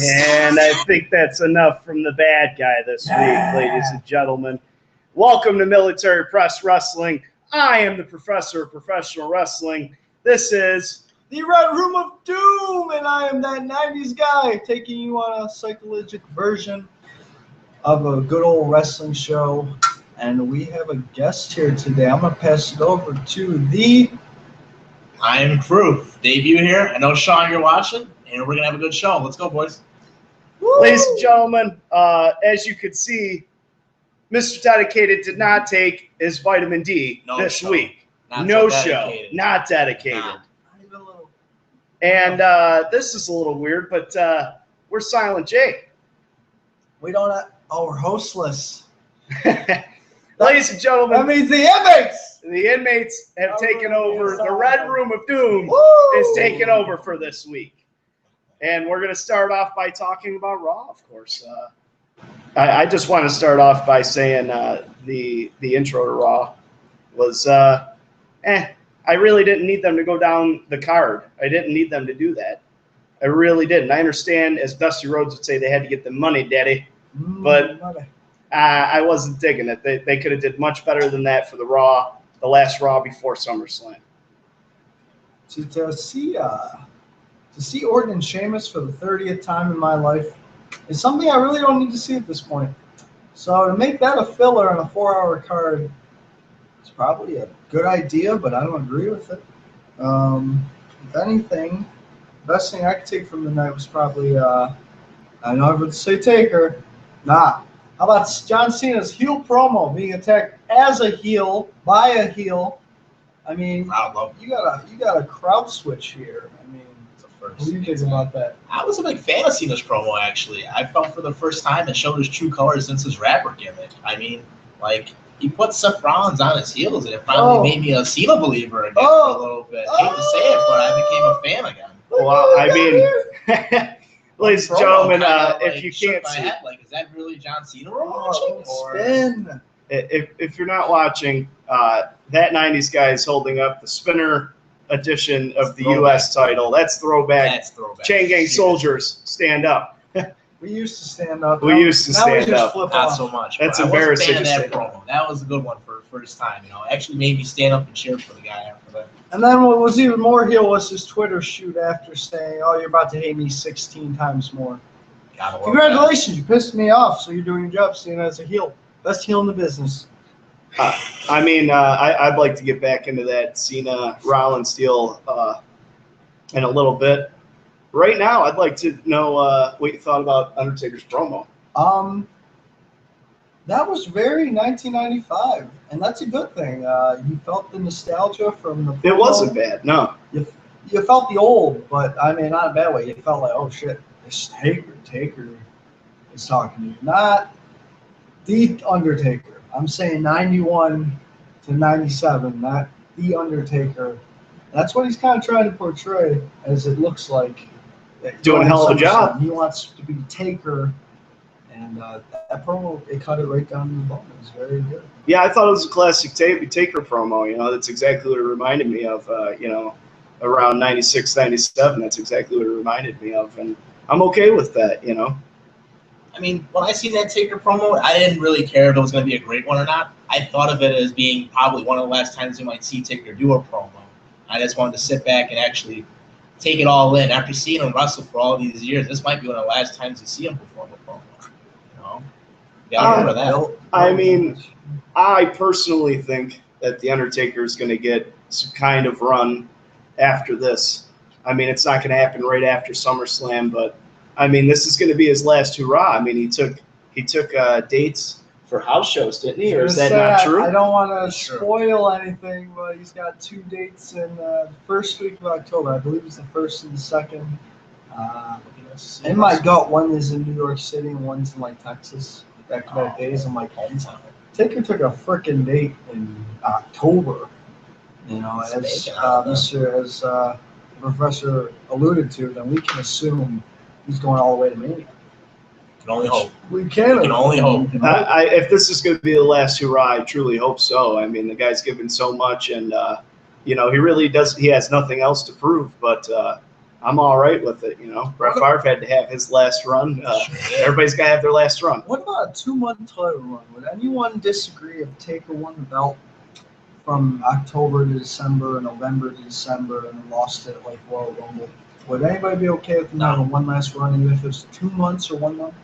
And I think that's enough from the bad guy this week, ladies and gentlemen. Welcome to Military Press Wrestling. I am the professor of professional wrestling. This is the Red Room of Doom, and I am that 90s guy taking you on a psychological version of a good old wrestling show. And we have a guest here today. I'm going to pass it over to the... I'm Proof. Debut here. I know, Shawn, you're watching, and we're going to have a good show. Let's go, boys. Woo! Ladies and gentlemen, as you could see, Mr. Dedicated did not take his vitamin D this week. Not dedicated. And this is a little weird, but we're Silent J. We don't have... Oh, we're hostless. Ladies and gentlemen. That means the inmates. The inmates have taken over. The Red Room of Doom is taken over for this week. And we're going to start off by talking about Raw, of course. I just want to start off by saying the intro to Raw was, I really didn't need them to go down the card. I didn't need them to do that. I really didn't. I understand, as Dusty Rhodes would say, they had to get the money, daddy. But I wasn't digging it. They could have did much better than that for the Raw. The last Raw before SummerSlam. To see Orton and Sheamus for the 30th time in my life is something I really don't need to see at this point. So to make that a filler on a 4-hour card is probably a good idea, but I don't agree with it. If anything, the best thing I could take from the night was probably, I know I would say Taker. Nah. How about John Cena's heel promo being attacked as a heel by a heel? I mean, you got a crowd switch here. I mean, it's a first. What do you think about that? I was a big fan of Cena's promo, actually. I felt for the first time it showed his true colors since his rapper gimmick. I mean, like, he put Seth Rollins on his heels, and it finally made me a Cena believer again for a little bit. I hate to say it, but I became a fan again. Well, I mean... Ladies and gentlemen, if you can't see, is that really John Cena we're watching? Spin. If you're not watching, that 90s guy is holding up the spinner edition of the U.S. title. That's throwback. Chain Gang Soldiers, stand up. We used to stand up. We used to stand up. Not so much. That's embarrassing. I was a fan of that promo. That was a good one for first time. You know, actually made me stand up and cheer for the guy after that. And then what was even more heel was his Twitter shoot after saying, "Oh, you're about to hate me 16 times more." Congratulations, you pissed me off. So you're doing your job, Cena, as a heel, best heel in the business. I mean, I'd like to get back into that Cena Rollins deal in a little bit. Right now, I'd like to know what you thought about Undertaker's promo. That was very 1995, and that's a good thing. You felt the nostalgia from the promo. It wasn't bad, no. You felt the old, but I mean, not in a bad way. You felt like, oh shit, this Taker is talking to you. Not the Undertaker. I'm saying 91 to 97, not the Undertaker. That's what he's kind of trying to portray, as it looks like. Doing a hell of a job. He wants to be Taker, and that promo, it cut it right down to the bone. It was very good. Yeah, I thought it was a classic Taker promo. You know, that's exactly what it reminded me of. You know, around 96, 97, that's exactly what it reminded me of, and I'm okay with that. You know. I mean, when I seen that Taker promo, I didn't really care if it was going to be a great one or not. I thought of it as being probably one of the last times you might see Taker do a promo. I just wanted to sit back and actually take it all in. After seeing him wrestle for all these years, this might be one of the last times you see him perform a promo. You know? Yeah, I remember that. I mean, I personally think that The Undertaker is going to get some kind of run after this. I mean, it's not going to happen right after SummerSlam, but I mean, this is going to be his last hurrah. I mean, he took dates for house shows, didn't he? Or is that not true? I don't want to spoil anything, but he's got 2 dates in the first week of October. I believe it's the 1st and the 2nd. In my gut, one is in New York City and one's in like Texas. Back-to-back days. I'm like, Taker took a freaking date in October. You know, as Professor alluded to, then we can assume he's going all the way to Mania. Can only hope. We can only hope. If this is going to be the last hurrah, I truly hope so. I mean, the guy's given so much, and you know, he really does. He has nothing else to prove. But I'm all right with it. Brett Favre had to have his last run. Everybody's got to have their last run. What about a 2-month title run? Would anyone disagree if Taker won the belt from October to December, November to December, and lost it like Royal Rumble? Would anybody be okay with him having one last run, even if it was 2 months or 1 month?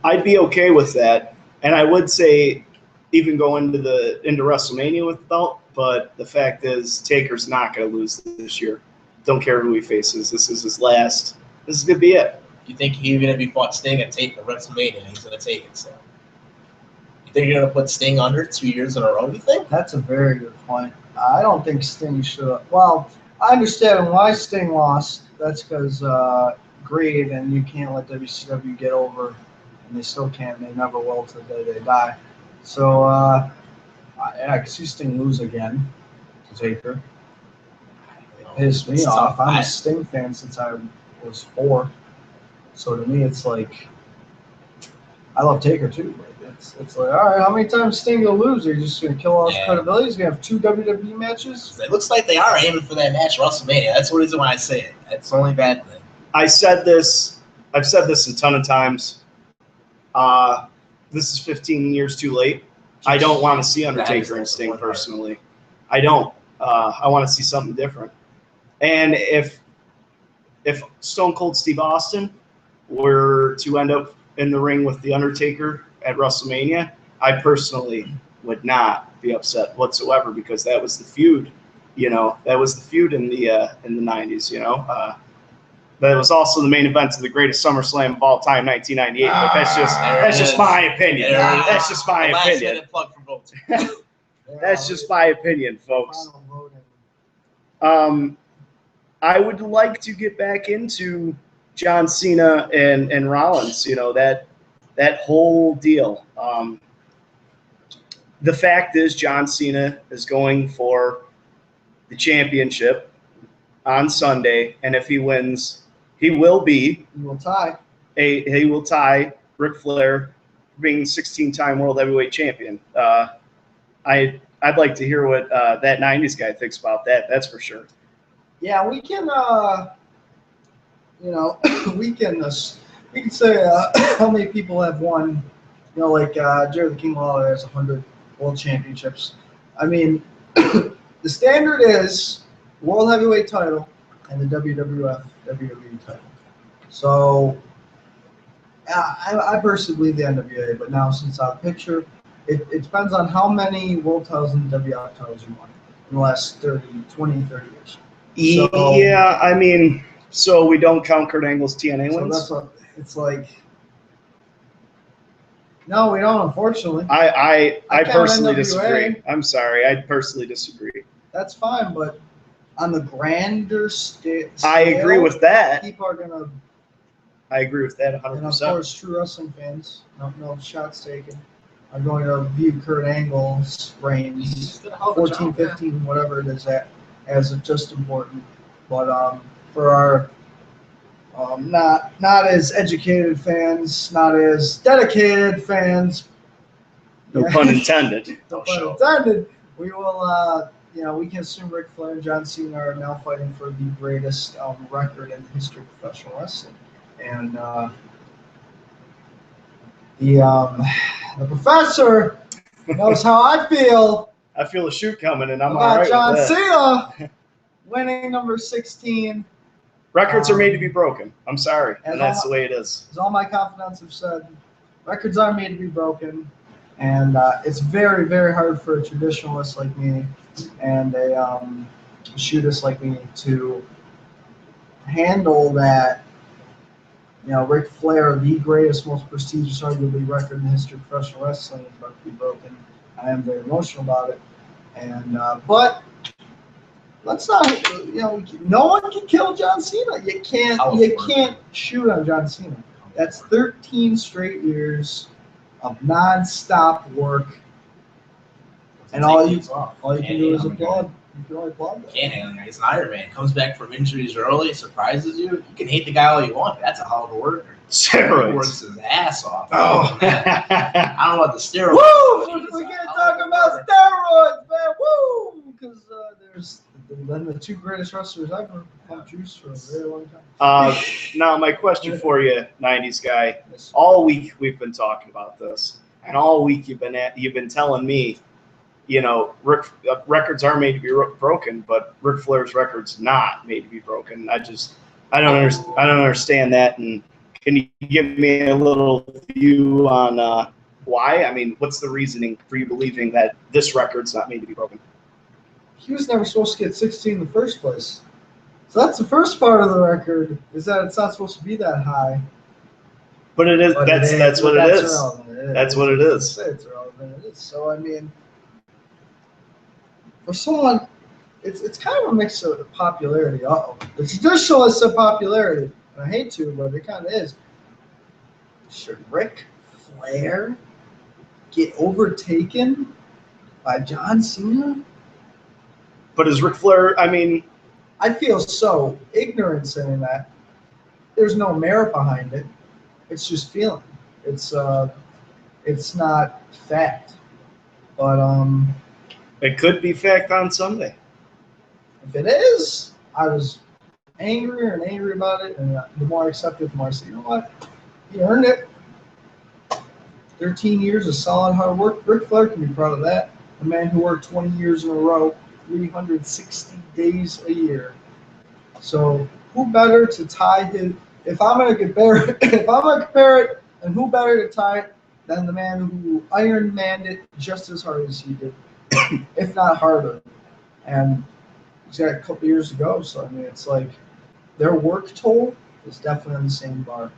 I'd be okay with that, and I would say even go into WrestleMania with the belt. But the fact is, Taker's not going to lose this year. Don't care who he faces. This is his last. This is going to be it. You think even if he fought Sting and take the WrestleMania, he's going to take it? So, you think you're going to put Sting under 2 years in a row? You think? That's a very good point. I don't think Sting should have. Well, I understand why Sting lost. That's because greed, and you can't let WCW get over, and they still can't. They never will till the day they die. So, I could see Sting lose again to Taker. It pissed me off. I'm a Sting fan since I was 4. So to me, it's like, I love Taker too. But it's like, all right, how many times Sting will lose? Are you just going to kill all his credibility? He's going to have 2 WWE matches? It looks like they are aiming for that match at WrestleMania. That's the reason why I say it. That's the only bad thing. I've said this a ton of times. This is 15 years too late. I don't want to see Undertaker and Sting personally. I don't. I want to see something different. And if Stone Cold Steve Austin were to end up in the ring with The Undertaker at WrestleMania, I personally would not be upset whatsoever, because that was the feud. That was the feud in the 90s. But it was also the main event of the greatest SummerSlam of all time, 1998. But that's just my opinion. That's just my opinion. Plug for votes. That's just my opinion, folks. I would like to get back into John Cena and Rollins. That whole deal. The fact is, John Cena is going for the championship on Sunday, and if he wins, he will tie Ric Flair being 16-time world heavyweight champion. I'd like to hear what that 90s guy thinks about that. That's for sure. Yeah, we can. We can say how many people have won. Like Jerry the King Lawler has 100 world championships. I mean, the standard is world heavyweight title and the WWF WWE title. So I personally believe the NWA, but now since out of the picture, it depends on how many world titles and WWF titles you won in the last 30 years. So, yeah, I mean, so we don't count Kurt Angle's TNA wins? That's what it's like. No, we don't, unfortunately. I personally disagree. I'm sorry. I personally disagree. That's fine, but on the grander scale, I agree with that. People are going to... I agree with that 100%. And of course, true wrestling fans, no shots taken, are going to view Kurt Angle's reigns, 14, 15, whatever it is, as just important. But for our not as educated fans, not as dedicated fans. No pun intended. No pun intended. We will, we can assume Ric Flair and John Cena are now fighting for the greatest record in the history of professional wrestling. And the professor knows how I feel. I feel a shoot coming, and I'm about all right John with that. Cena winning number 16. Records are made to be broken. I'm sorry, and that's the way it is. As all my confidants have said, records are made to be broken, and it's very, very hard for a traditionalist like me and a shootist like me to handle that. Ric Flair, the greatest, most prestigious, arguably record in the history of professional wrestling, is about to be broken. I am very emotional about it, and but. Let's not, no one can kill John Cena. You can't shoot on John Cena. That's 13 straight years of non-stop work, and all you can do is applaud. You can only applaud that. Can't handle it. He's an Iron Man. Comes back from injuries early, surprises you. You can hate the guy all you want. That's a hell of a worker. Steroids. He works his ass off. Oh. I don't know about the steroids. Woo! We can't talk about steroids, man. Woo! Because there's Then the two greatest wrestlers ever pump juice for a very long time. Now, my question for you, 90s guy, all week we've been talking about this, and all week you've been telling me, you know, records are made to be broken, but Ric Flair's record's not made to be broken. I don't understand that. And can you give me a little view on why? I mean, what's the reasoning for you believing that this record's not made to be broken? He was never supposed to get 16 in the first place. So that's the first part of the record, is that it's not supposed to be that high. But it is. But That's what it is. Irrelevant. That's what it is. It's irrelevant. It is. So, I mean, for someone, it's kind of a mix of popularity. The traditionalists of popularity, and I hate to, but it kind of is. Should Ric Flair get overtaken by John Cena? But is Ric Flair, I mean... I feel so ignorant saying that. There's no merit behind it. It's just feeling. It's not fact. But it could be fact on Sunday. If it is, I was angrier and angry about it, and the more I accepted it, the more I said, you know what? He earned it. 13 years of solid hard work. Ric Flair can be proud of that. A man who worked 20 years in a row, 360 days a year. So who better to tie his? If I'm gonna compare it, and who better to tie it than the man who Iron Manned it just as hard as he did, if not harder. And he's got a couple years to go. So I mean, it's like their work toll is definitely on the same bar.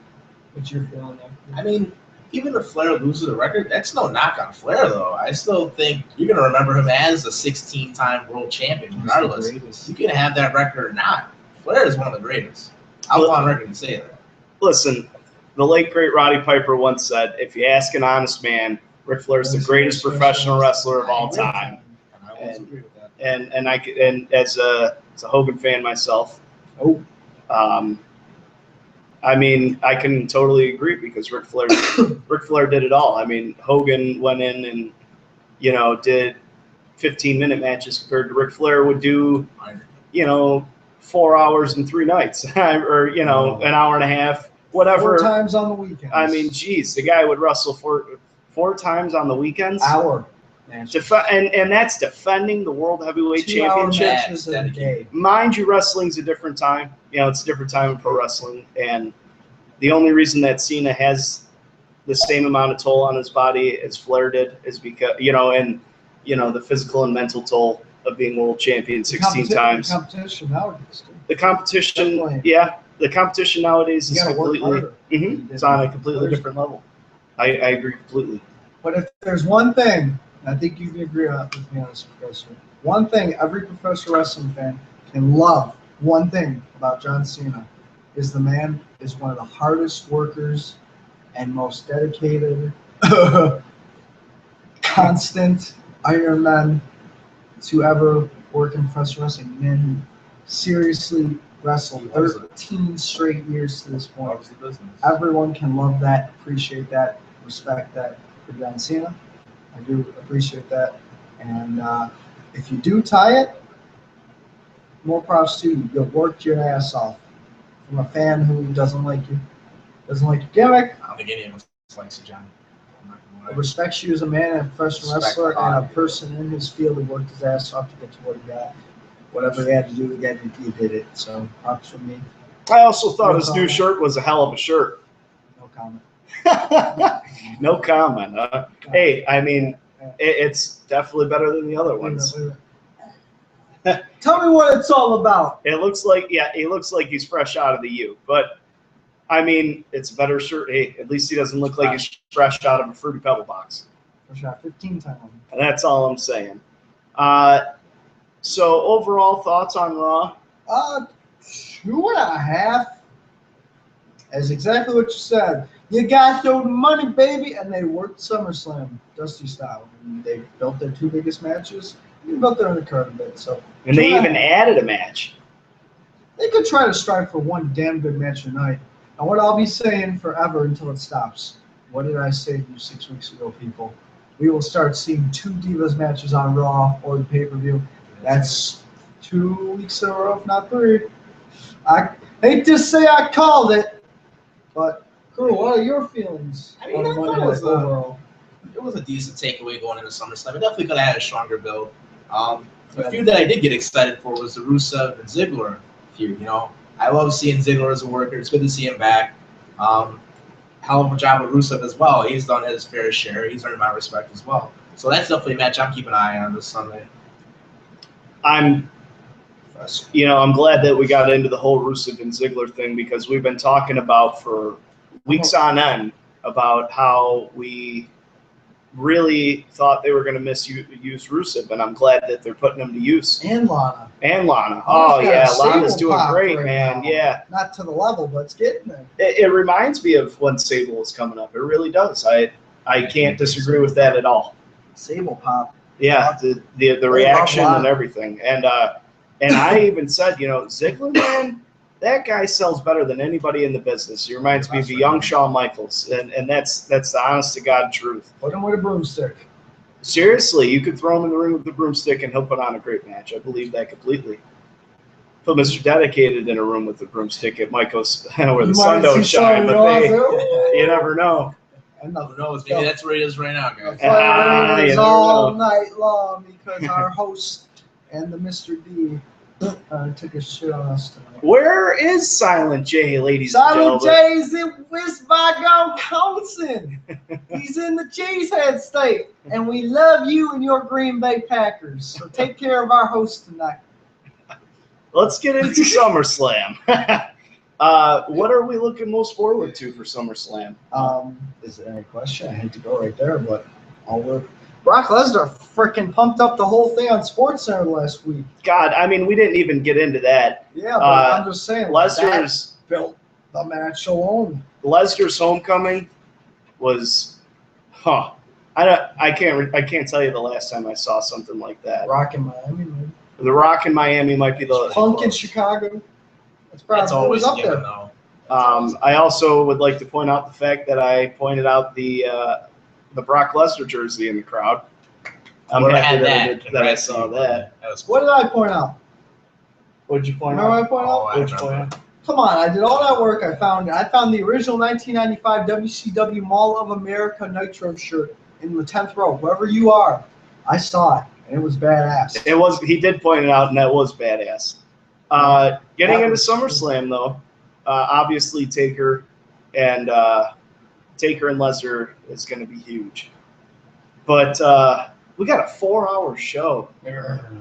What's your feeling there? I mean, even if Flair loses the record, that's no knock on Flair, though. I still think you're going to remember him as a 16-time world champion, regardless. You can have that record or not. Flair is one of the greatest. I'll go on record and say that. Listen, the late, great Roddy Piper once said, if you ask an honest man, Ric Flair is the greatest professional wrestler of all time. And I always agree with that. And as a Hogan fan myself, I mean, I can totally agree because Ric Flair did it all. I mean, Hogan went in and, you know, did 15-minute matches compared to Ric Flair would do, you know, 4 hours and 3 nights or, you know, an hour and a half, whatever. 4 times on the weekends. I mean, geez, the guy would wrestle four times on the weekends. Hour. And that's defending the World Heavyweight 2 hour Championship. matches a day. Mind you, wrestling's a different time. You know, it's a different time in pro wrestling. And the only reason that Cena has the same amount of toll on his body as Flair did is because, you know, and, you know, the physical and mental toll of being world champion 16 times. The competition nowadays, too. The competition, Definitely. yeah. The competition nowadays You is gotta work completely, harder. it's on a completely different level. I agree completely. But if there's one thing, and I think you can agree with me on this, Professor, one thing every professional wrestling fan can love, one thing about John Cena, is the man is one of the hardest workers and most dedicated, constant Iron Man to ever work in professional wrestling. Man who seriously wrestled 13 straight years to this point. Everyone can love that, appreciate that, respect that for John Cena. I do appreciate that. And if you do tie it, more props to you. You've worked your ass off. From a fan who doesn't like you, doesn't like your gimmick, I don't think any of us likes it, John. respects you as a man and a professional wrestler and a person in his field who worked his ass off to get to what he got. Whatever he had to do to get it, he did it. So props from me. I also thought his new shirt was a hell of a shirt. No comment. No comment. Hey, I mean, it's definitely better than the other ones. Tell me what it's all about. It looks like, yeah, he looks like he's fresh out of the U. But, I mean, it's a better shirt. Hey, at least he doesn't look like he's fresh out of a Fruity Pebble box. Fresh out 15 times. And that's all I'm saying. So, overall thoughts on Raw? 2.5. That's exactly what you said. You got no money, baby. And they worked SummerSlam, Dusty style. And they built their 2 biggest matches. They built their undercard a bit. So, and they even added a match. They could try to strive for one damn good match tonight. And what I'll be saying forever until it stops. What did I say to you 6 weeks ago, people? We will start seeing 2 Divas matches on Raw or the pay-per-view. That's 2 weeks in a row, if not 3. I hate to say I called it, but Crew, what are your feelings I mean, on I thought Monday it was Night overall? It was a decent takeaway going into SummerSlam. It definitely could have had a stronger build. The feud that I did get excited for was the Rusev and Ziggler feud. I love seeing Ziggler as a worker. It's good to see him back. Hell of a job with Rusev as well. He's done his fair share. He's earned my respect as well. So that's definitely a match I'm keeping an eye on this Sunday. I'm glad that we got into the whole Rusev and Ziggler thing because we've been talking about for weeks on end about how we really thought they were going to misuse Rusev, and I'm glad that they're putting him to use. And Lana. Oh, yeah, got a Lana's Sable doing pop great, right man. now. Yeah. Not to the level, but it's getting there. It reminds me of when Sable is coming up. It really does. I can't disagree with that at all. Sable pop. Yeah, the reaction and everything. And I even said, Ziggler, man, that guy sells better than anybody in the business. He reminds me of a young Shawn Michaels, and that's the honest to God truth. Put him with a broomstick. Seriously, you could throw him in the ring with the broomstick and he'll put on a great match. I believe that completely. Put Mr. Dedicated in a room with the broomstick, it might go where the sun don't shine, but you never know. Who knows? Maybe that's where he is right now, guys. It's all night long because our host and the Mr. D took a shit on us tonight. Where is Silent J, ladies Silent and gentlemen? J's in West Vigo, Wisconsin. He's in the Cheesehead State, and we love you and your Green Bay Packers. So take care of our host tonight. Let's get into SummerSlam. What are we looking most forward to for SummerSlam? Is there any question? I hate to go right there, but I'll look. Brock Lesnar freaking pumped up the whole thing on SportsCenter last week. God, I mean, we didn't even get into that. Yeah, but I'm just saying. Lesnar's built the match alone. Lesnar's homecoming was, I can't tell you the last time I saw something like that. Rock in Miami, man. The Rock in Miami might be the Punk in Chicago. That's always up given, there. though. I also would like to point out the fact that I pointed out the Brock Lesnar jersey in the crowd. I'm happy that I saw that. What did I point out? What did you point Remember out? I pointed out? What'd you point out? Come on, I did all that work. I found the original 1995 WCW Mall of America Nitro shirt in the 10th row. Wherever you are, I saw it, and it was badass. It was. He did point it out, and that was badass. Getting into SummerSlam, though, obviously Taker and Lesnar is going to be huge. But we got a 4-hour show.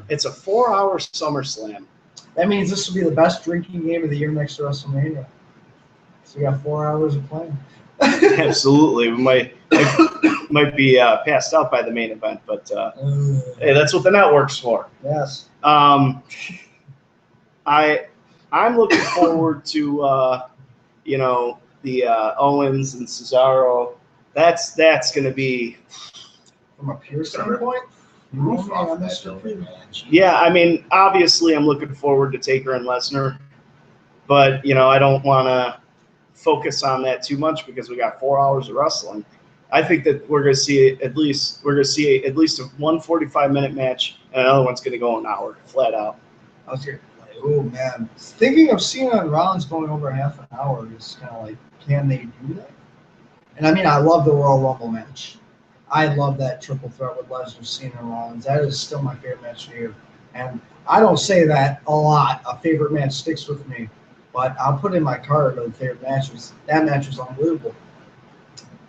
It's a 4-hour SummerSlam. That means this will be the best drinking game of the year next to WrestleMania. So we got 4 hours of playing. Absolutely. We might be passed out by the main event, but hey, that's what the network's for. Yes. I'm looking forward to the Owens and Cesaro. That's going to be, from a pure standpoint. Roof off that building, man. Yeah, I mean, obviously, I'm looking forward to Taker and Lesnar, but I don't want to focus on that too much because we got 4 hours of wrestling. I think that we're going to see at least a 145-minute match, and another one's going to go an hour, flat out. Okay. Oh man, thinking of Cena and Rollins going over half an hour is kind of like, can they do that? And I mean, I love the Royal Rumble match. I love that triple threat with Lesnar, Cena, and Rollins. That is still my favorite match of the year. And I don't say that a lot. A favorite match sticks with me. But I'll put in my card of favorite matches. That match was unbelievable.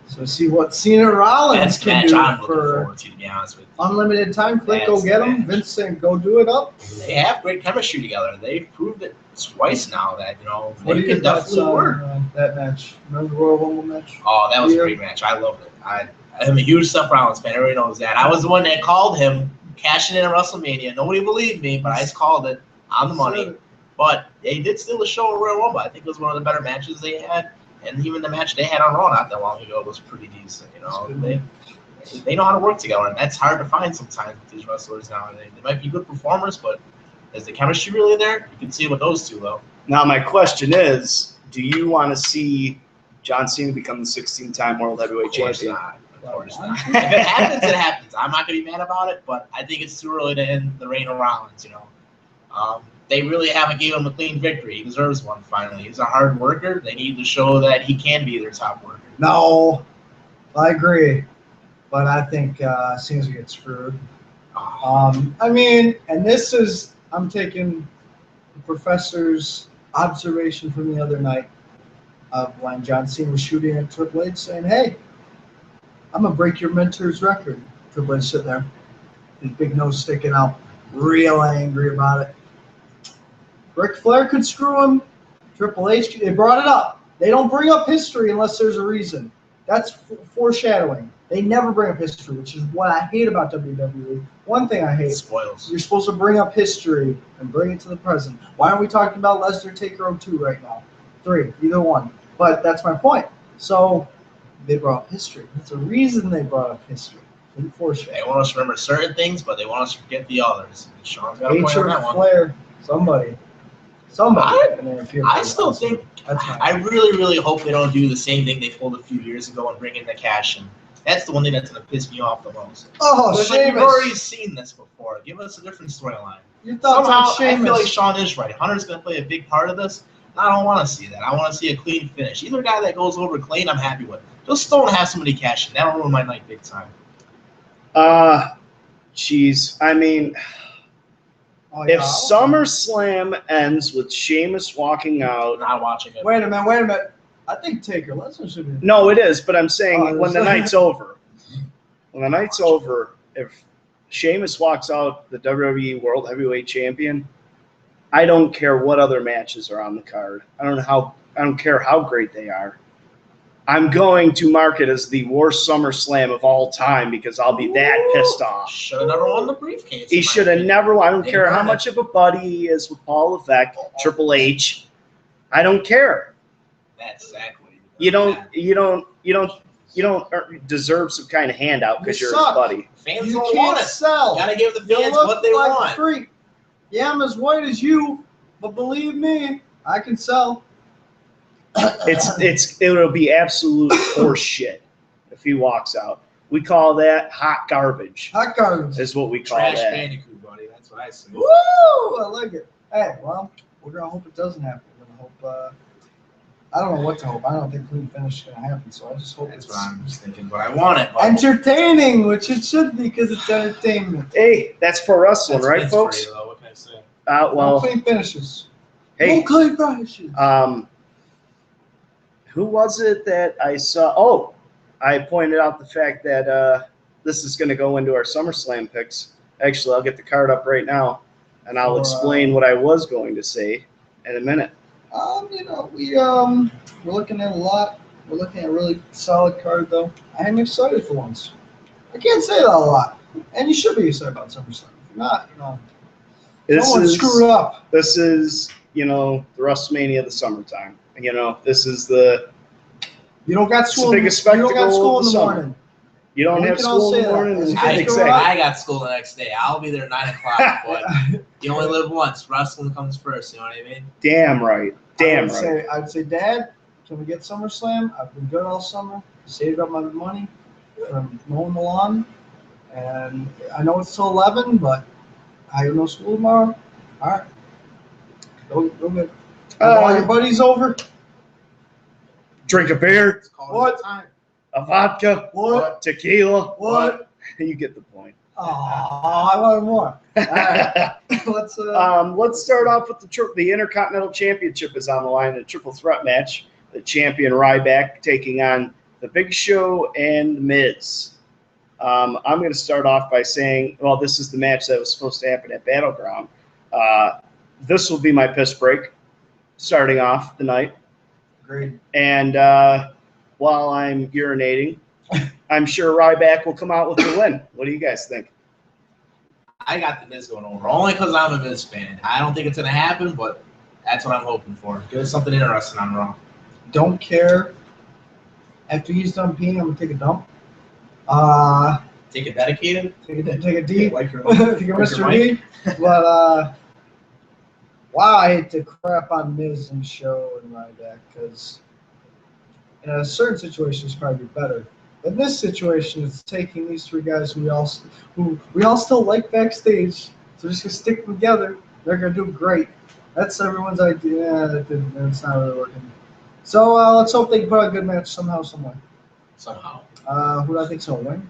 So see what Cena and Rollins can do for to be honest with you. unlimited time. Click, go get them. Vince saying, go do it up. They have great chemistry together. They've proved it twice now that what they do you can definitely work. That match? Remember the Royal Rumble match? Oh, that was a great match. I loved it. I'm a huge Seth Rollins fan. Everybody knows that. I was the one that called him cashing in at WrestleMania. Nobody believed me, but I just called it on the money. But they did steal the show at Royal Rumble. I think it was one of the better matches they had. And even the match they had on Raw not that long ago was pretty decent. They know how to work together, and that's hard to find sometimes with these wrestlers nowadays. They might be good performers, but is the chemistry really there? You can see it with those two, though. Now, my question is, do you want to see John Cena become the 16-time World Heavyweight Champion? Of course not. If it happens, it happens. I'm not going to be mad about it, but I think it's too early to end the reign of Rollins, They really haven't given him a clean victory. He deserves one finally. He's a hard worker. They need to show that he can be their top worker. No, I agree. But I think Caesar gets screwed. I mean, and this is, I'm taking the professor's observation from the other night of when John Cena was shooting at Triple H saying, hey, I'm going to break your mentor's record. Triple H sitting there, his big nose sticking out, real angry about it. Ric Flair could screw him. Triple H, they brought it up. They don't bring up history unless there's a reason. That's foreshadowing. They never bring up history, which is what I hate about WWE. One thing I hate. Spoils. You're supposed to bring up history and bring it to the present. Why aren't we talking about Lesnar Taker 02 right now? 3, either one. But that's my point. So they brought up history. That's the reason they brought up history. They want us to remember certain things, but they want us to forget the others. And Sean's got a point on that one. Flair, somebody. I still think, I really, really hope they don't do the same thing they pulled a few years ago and bring in the cash in. That's the one thing that's going to piss me off the most. Oh, Sheamus. Like, we've already seen this before. Give us a different storyline. Somehow, I feel like Shawn is right. Hunter's going to play a big part of this. I don't want to see that. I want to see a clean finish. Either guy that goes over clean, I'm happy with. Just don't have somebody cash in. That'll ruin my night big time. Jeez. I mean, if SummerSlam ends with Sheamus walking out, I'm not watching it. Wait a minute. I think Taker Lesnar should be. No, it is, but I'm saying when the night's over. When the night's over, if Sheamus walks out the WWE World Heavyweight Champion, I don't care what other matches are on the card. I don't care how great they are. I'm going to mark it as the worst SummerSlam of all time because I'll be that pissed off. Should have never won the briefcase. He should have never won. I don't care how much of a buddy he is with Paul Levesque, Triple H. I don't care. That's exactly. You don't deserve some kind of handout because you're his buddy. Fans don't want it. Sell. You gotta give the fans what they want. Freak. Yeah, I'm as white as you, but believe me, I can sell. It'll be absolute horse shit if he walks out. We call that hot garbage. Hot garbage is what we call Trash that. Bandicoot, buddy. That's what I say. Woo! I like it. Hey, well, we're gonna hope it doesn't happen. We're gonna hope. I don't know what to hope. I don't think clean finish is gonna happen. So I just hope that's what I'm just thinking. But I want it. Entertaining, which it should be because it's entertainment. Hey, that's pro wrestling, right, folks? For you, though. What can I say? Well, no clean finishes. Hey, no clean finishes. Who was it that I saw? Oh, I pointed out the fact that this is going to go into our SummerSlam picks. Actually, I'll get the card up right now, and I'll explain what I was going to say in a minute. We're looking at a lot. We're looking at a really solid card, though. I am excited for once. I can't say that a lot, and you should be excited about SummerSlam. If you're not, someone screwed up. This is, the WrestleMania of the summertime. This is the. You don't got school. Biggest spectacle you don't got school in the summer. morning. You don't have school in the morning. I got school the next day. I'll be there at 9 o'clock. But you only live once. Wrestling comes first. You know what I mean? Damn right. I'd say, Dad, can we get SummerSlam? I've been good all summer. Saved up my money from mowing the lawn, and I know it's till 11, but I have no school tomorrow. All right, go good. All your buddies over. Drink a beer. What? A vodka. What? Tequila. What? You get the point. Oh, I want more. All right. Let's start off with the Intercontinental Championship is on the line in a triple threat match. The champion Ryback taking on the Big Show and Miz. I'm going to start off by saying, well, this is the match that was supposed to happen at Battleground. This will be my piss break starting off the night. Great. And while I'm urinating, I'm sure Ryback will come out with the win. What do you guys think? I got the Miz going over, only because I'm a Miz fan. I don't think it's going to happen, but that's what I'm hoping for. Give us something interesting on Raw. Don't care. After he's done peeing, I'm going to take a dump. Take a dedicated? Take a D. Like your Mr. D. But, wow, I hate to crap on Miz and Show and Ryback because in a certain situation, it's probably better. In this situation, it's taking these three guys who we all still like backstage, so just to stick them together. They're gonna do great. That's everyone's idea. That's not really working. So let's hope they can put on a good match somehow, somewhere. Somehow. Who do I think's gonna win?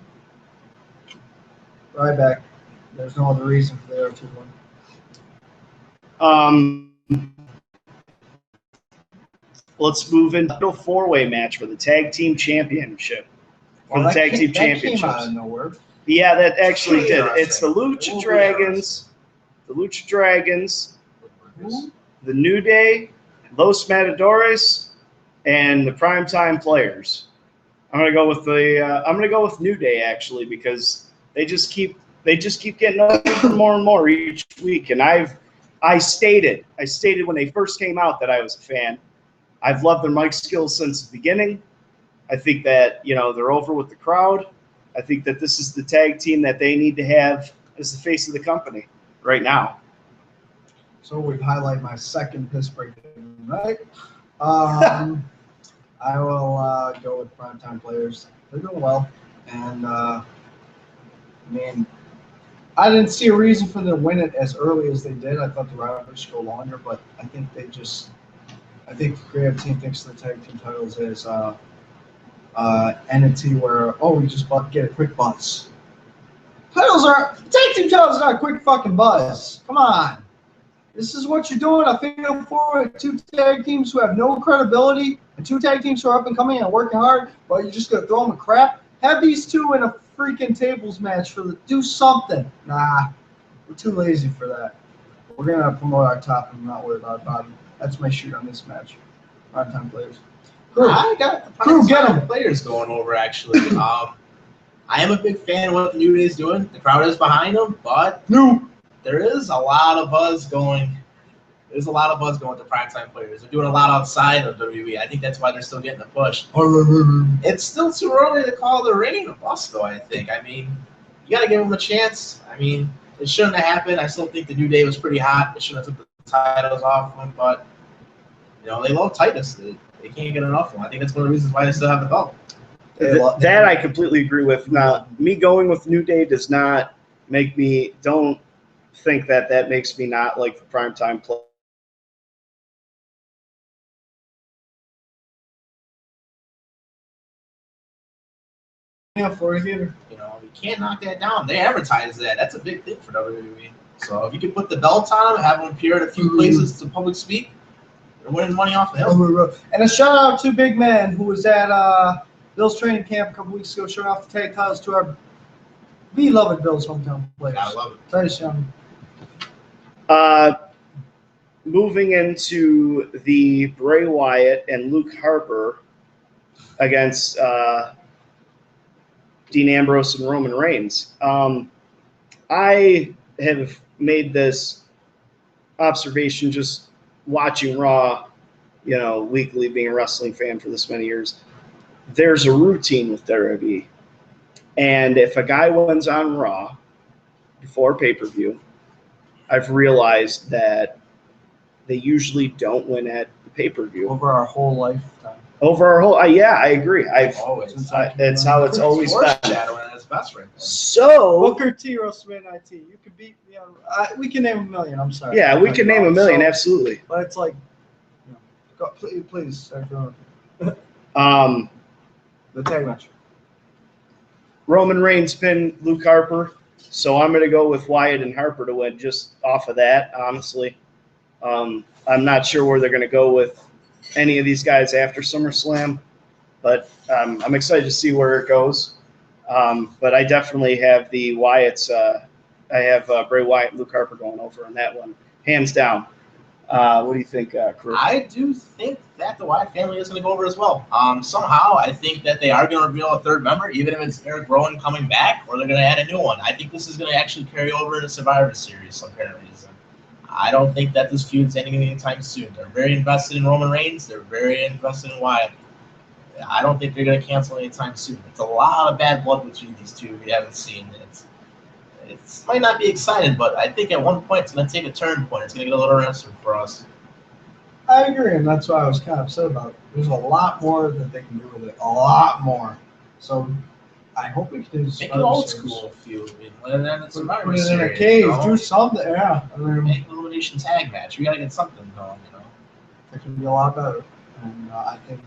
Ryback. There's no other reason for the other two to win. Let's move into a four-way match for the tag team championship. For the tag team championships. That came out of nowhere. Yeah, that actually did. It's the Lucha Dragons, the New Day, Los Matadores, and the Primetime Players. I'm gonna go with New Day actually because they just keep getting over more and more each week. And I stated when they first came out that I was a fan. I've loved their mic skills since the beginning. I think that they're over with the crowd. I think that this is the tag team that they need to have as the face of the company right now. So we highlight my second piss break, right? I will go with Primetime Players. They're doing well, and I didn't see a reason for them to win it as early as they did. I thought the rivalry should go longer, but I think the creative team thinks the tag team titles is entity where we just get a quick buzz. Tag team titles are not a quick fucking buzz. Come on. This is what you're doing. I figure for two tag teams who have no credibility and two tag teams who are up and coming and working hard, but you're just gonna throw them a crap. Have these two in a freaking tables match do something. Nah, we're too lazy for that. We're gonna promote our top and not worry about our bottom. That's my shoot on this match. Primetime Players. Crew. I got the Primetime Get Players going over actually. I am a big fan of what the New Day is doing. The crowd is behind them, but there is a lot of buzz going. There's a lot of buzz going to Primetime Players. They're doing a lot outside of WWE. I think that's why they're still getting the push. It's still too early to call the reign a bust, though, I think. You got to give them a chance. It shouldn't have happened. I still think the New Day was pretty hot. They shouldn't have took the titles off them, but, they love Titus. They can't get enough of them. I think that's one of the reasons why they still have the belt. That I completely agree with. Now, me going with New Day does not make me – don't think that makes me not like the Primetime Players. Yeah, for theater. You can't knock that down. They advertise that. That's a big thing for WWE. So if you can put the belts on them, have them appear at a few places to public speak, they're winning money off the hill. And a shout out to Big Man, who was at Bill's training camp a couple weeks ago, showing off the tag titles to our beloved Bill's hometown players. I love it. Titus Young. Moving into the Bray Wyatt and Luke Harper against Dean Ambrose and Roman Reigns. I have made this observation just watching Raw, weekly, being a wrestling fan for this many years. There's a routine with WWE. And if a guy wins on Raw before pay-per-view, I've realized that they usually don't win at the pay-per-view. Over our whole lifetime. I agree. It's how it's always been. That's best right there. So Booker T, WrestleMania IT. You could beat me on. We can name a million. I'm sorry. Yeah, we can name a million. Absolutely. But it's like, please start doing the tag match. Roman Reigns pinned Luke Harper, so I'm going to go with Wyatt and Harper to win just off of that. Honestly, I'm not sure where they're going to go with any of these guys after SummerSlam, but I'm excited to see where it goes. But I definitely have the Wyatts. I have Bray Wyatt and Luke Harper going over on that one, hands down. What do you think, Chris? I do think that the Wyatt family is going to go over as well. Somehow, I think that they are going to reveal a third member, even if it's Eric Rowan coming back, or they're going to add a new one. I think this is going to actually carry over into Survivor Series for some reason. I don't think that this feud's ending anytime soon. They're very invested in Roman Reigns. They're very invested in Wyatt. I don't think they're going to cancel anytime soon. It's a lot of bad blood between these two we haven't seen. It might not be exciting, but I think at one point it's going to take a turn point. It's going to get a little interesting for us. I agree, and that's why I was kind of upset about it. There's a lot more that they can do with it. A lot more. So I hope we can do Make an old school feud. And then it's Put Survivor it in a Series, cage. you know? Do something. Yeah. I mean, Make an elimination tag match. We gotta get something going, you know. it can be a lot better. And I think,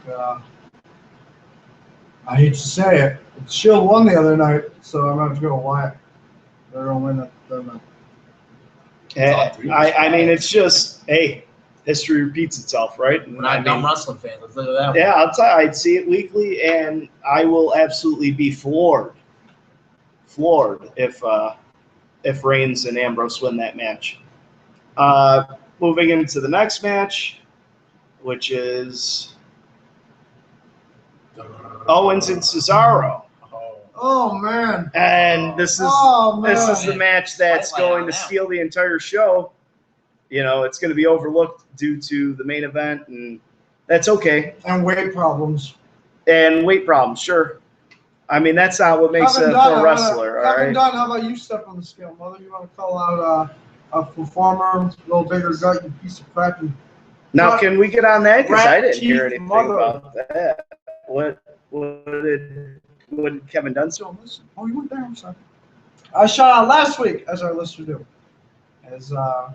I hate to say it, Shield won the other night, so I'm going to go Wyatt. They're going to win it. They're gonna- I mean, it's just, hey, history repeats itself, right? We're not dumb wrestling fans. Let's look at that one. Yeah, I'll tell you, I'd see it weekly, and I will absolutely be floored if Reigns and Ambrose win that match. Moving into the next match, which is Owens and Cesaro. Oh, man. And this is the match that's going to steal the entire show. You know, it's going to be overlooked due to the main event, and that's okay. And weight problems. And weight problems, sure. I mean, that's not what makes Kevin a Dunn, pro wrestler, all Kevin right? Dunn, how about you step on the scale, mother? You want to call out a performer, a little bigger gut, you piece of crap? Now, can we get on that? Because I didn't hear Rat anything teeth about that. What did Kevin Dunn say? So listen. Oh, you went there. I'm sorry. I shot out last week, as our listeners do. As the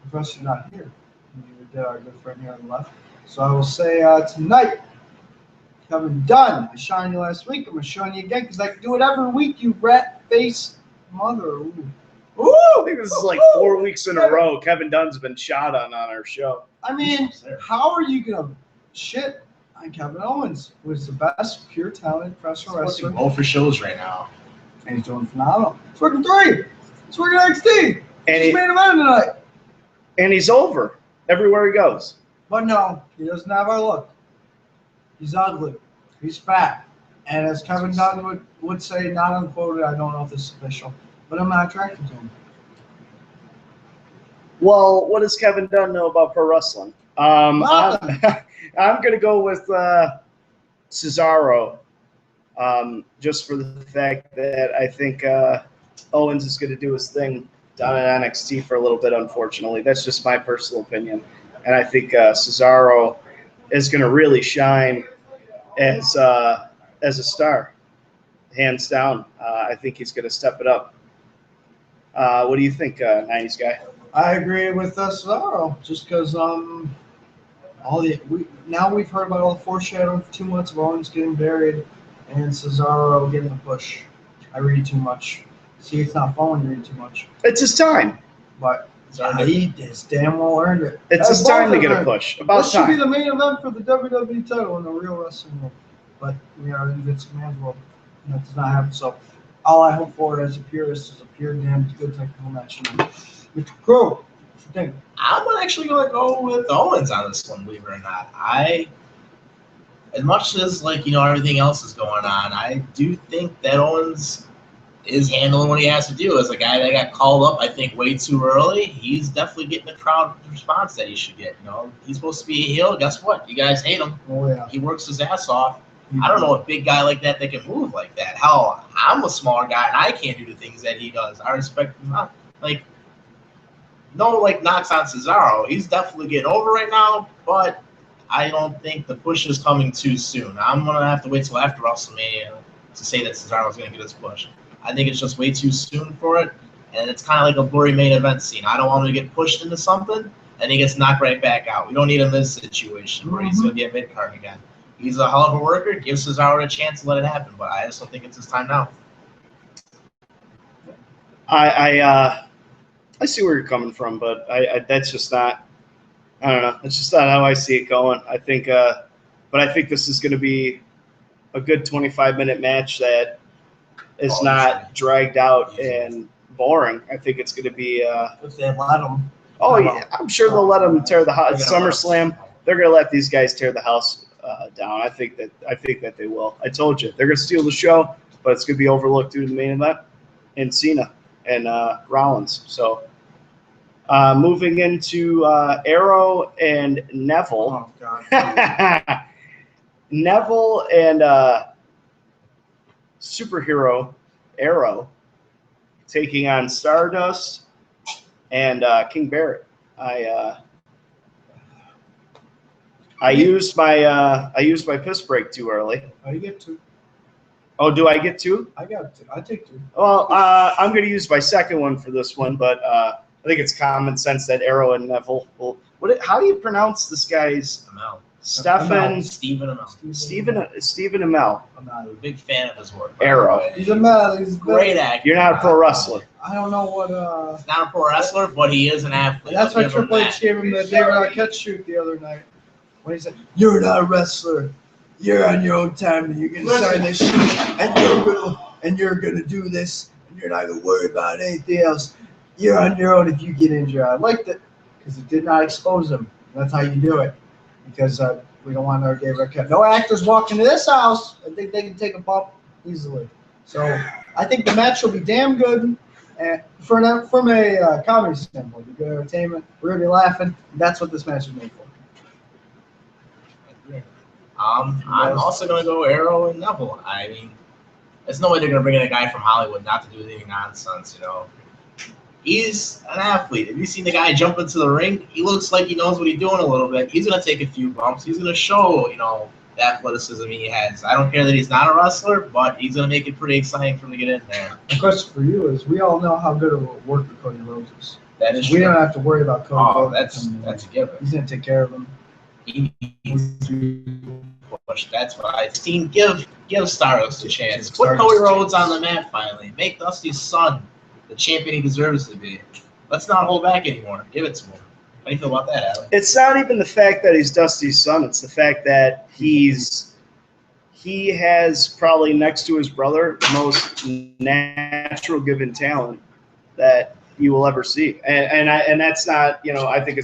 professor not here, neither did our good friend here on the left. So I will say tonight, Kevin Dunn. I shot you last week. I'm gonna show you again because I can do it every week. You rat face mother. Ooh. I think this is like 4 weeks in a row. Kevin Dunn's been shot on our show. I mean, how are you gonna shit on Kevin Owens, who is the best pure talent professional wrestler? Go for shows right now. And he's doing phenomenal. It's working 3. It's working NXT. And He's main event tonight. And he's over everywhere he goes. But no, he doesn't have our look. He's ugly. He's fat. And as Kevin Dunn would say, not unquoted, I don't know if this is official, but I'm not attracted to him. Well, what does Kevin Dunn know about pro wrestling? I'm going to go with Cesaro, just for the fact that I think Owens is going to do his thing down at NXT for a little bit, unfortunately. That's just my personal opinion. And I think Cesaro is going to really shine as a star, hands down. I think he's going to step it up. What do you think, 90s guy? I agree with Cesaro, just because we've heard about all the foreshadowing for 2 months of Owens getting buried and Cesaro getting a push. I read too much. See, it's not fun when you read too much. It's his time. But he has damn well earned it. It's his time to get a push. About this time. Should be the main event for the WWE title in the real wrestling world. But we are in Vince McMahon's world, and that does not happen. So all I hope for as a purist is a pure damn good technical match. Mr. Crow, what you think? I'm actually going to go with Owens on this one, believe it or not. As much as everything else is going on, I do think that Owens is handling what he has to do. As a guy that got called up, I think, way too early, he's definitely getting the crowd response that he should get. He's supposed to be a heel. Guess what? You guys hate him. Oh yeah. He works his ass off. I don't know a big guy like that can move like that. Hell, I'm a small guy and I can't do the things that he does. I respect him. No knocks on Cesaro. He's definitely getting over right now, but I don't think the push is coming too soon. I'm gonna have to wait till after WrestleMania to say that Cesaro's gonna get his push. I think it's just way too soon for it, and it's kind of like a blurry main event scene. I don't want him to get pushed into something and he gets knocked right back out. We don't need him in this situation where he's gonna be a mid card again. He's a hell of a worker. Give Cesaro a chance to let it happen, but I just don't think it's his time now. I see where you're coming from, but that's just not. I don't know. It's just not how I see it going. I think, but I think this is going to be a good 25-minute match that is not dragged out and boring. I think it's going to be. If they let them. Oh yeah, I'm sure they'll let them tear the house. Summerslam, they're going to let these guys tear the house down. I think that they will. I told you they're going to steal the show, but it's going to be overlooked due to the main event and Cena and Rollins. So. Moving into Arrow and Neville. Oh, God. Neville and superhero Arrow taking on Stardust and King Barrett. I used my piss break too early. Oh, you get to. Oh, do I get two? I got two. I take two. Well, I'm going to use my second one for this one, but I think it's common sense that Arrow and Neville will. How do you pronounce this guy's? Amell. Stephen. Stephen Amell. Stephen Amell. I'm a big fan of his work. Arrow. He's a man. He's Great actor. You're not a pro wrestler. I don't know what. He's not a pro wrestler, but he is an athlete. That's why Triple H gave him the David Arquette shoot the other night. When he said, "You're not a wrestler. You're on your own time, and you're gonna sign this shit, and you're gonna do this, and you're not gonna worry about anything else. You're on your own if you get injured." I liked it because it did not expose him. That's how you do it. Because we don't want our David Arquette. No actors walk into this house. I think they can take a bump easily. So I think the match will be damn good. And from a comedy standpoint, good entertainment. We're gonna be laughing. That's what this match is made for. I'm also going to go Arrow and Neville. I mean, there's no way they're going to bring in a guy from Hollywood not to do any nonsense, you know. He's an athlete. Have you seen the guy jump into the ring? He looks like he knows what he's doing a little bit. He's going to take a few bumps. He's going to show, you know, the athleticism he has. I don't care that he's not a wrestler, but he's going to make it pretty exciting for him to get in there. The question for you is, we all know how good of a worker Cody Rhodes is. That is We true. don't have to worry about Cody Oh, Rhodes. that's a given. He's going to take care of him. He needs to push. That's what I've seen. Give Stardust a chance. Put Cody Rhodes on the map finally. Make Dusty's son the champion he deserves to be. Let's not hold back anymore. Give it to him. How do you feel about that, Adam? It's not even the fact that he's Dusty's son. It's the fact that he has probably next to his brother the most natural given talent that you will ever see, and that's not, you know, I think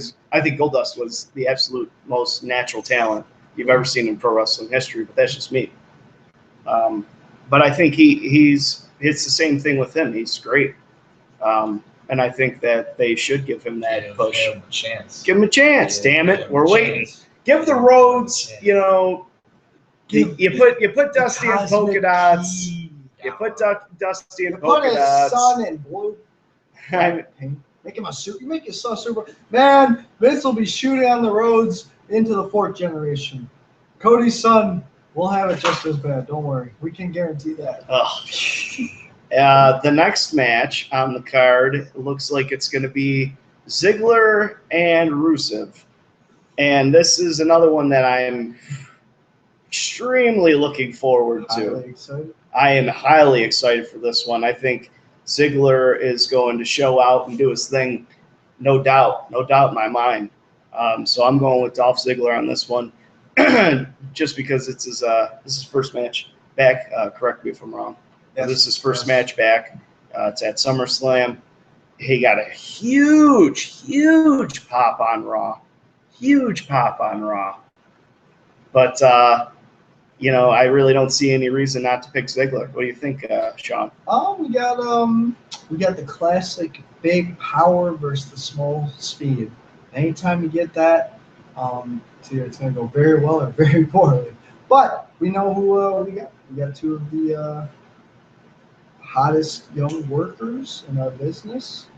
Goldust was the absolute most natural talent you've ever seen in pro wrestling history, but that's just me. But I think it's the same thing with him. He's great, and I think that they should give him that push. Give him a chance. Give him a chance. Damn it, we're waiting. Give the Rhodes, you know. You put Dusty in polka dots. You put Dusty in polka Put his dots. son in blue. Make him a super. You make your son super. Man, Vince will be shooting on the roads into the fourth generation. Cody's son will have it just as bad. Don't worry. We can guarantee that. The next match on the card looks like it's going to be Ziggler and Rusev. And this is another one that I am extremely looking forward to. Highly excited. I am highly excited for this one. I think Ziggler is going to show out and do his thing, no doubt in my mind. So I'm going with Dolph Ziggler on this one, just because it's this is his first match back. Correct me if I'm wrong. Yes. This is his first match back. It's at SummerSlam. He got a huge pop on Raw. Huge pop on Raw. But you know, I really don't see any reason not to pick Ziggler. What do you think, Sean? We got the classic big power versus the small speed. Anytime you get that, it's going to go very well or very poorly. But we know who we got. We got two of the hottest young workers in our business,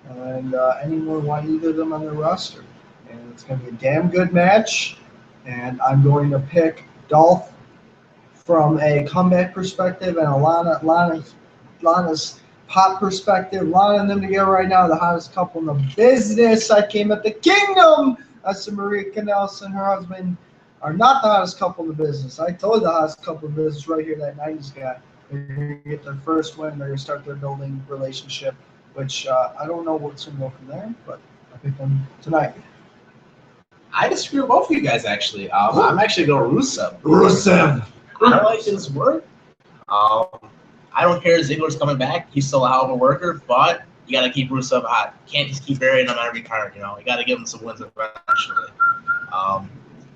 and anyone want either of them on their roster. And it's going to be a damn good match. And I'm going to pick Dolph from a comeback perspective and a Lana's pop perspective. Lana and them together right now, the hottest couple in the business. I came at the kingdom. That's Maria Kanellis and her husband are not the hottest couple in the business. I told you the hottest couple in the business right here, that 90s guy. They're going to get their first win. They're going to start their building relationship, which I don't know what's going to go from there, but I picked them tonight. I disagree with both of you guys, actually. I'm actually going Rusev. Rusev. I like his work. I don't care if Ziggler's coming back. He's still a hell of a worker, but you got to keep Rusev hot. You can't just keep burying him on every card, you know. You got to give him some wins eventually.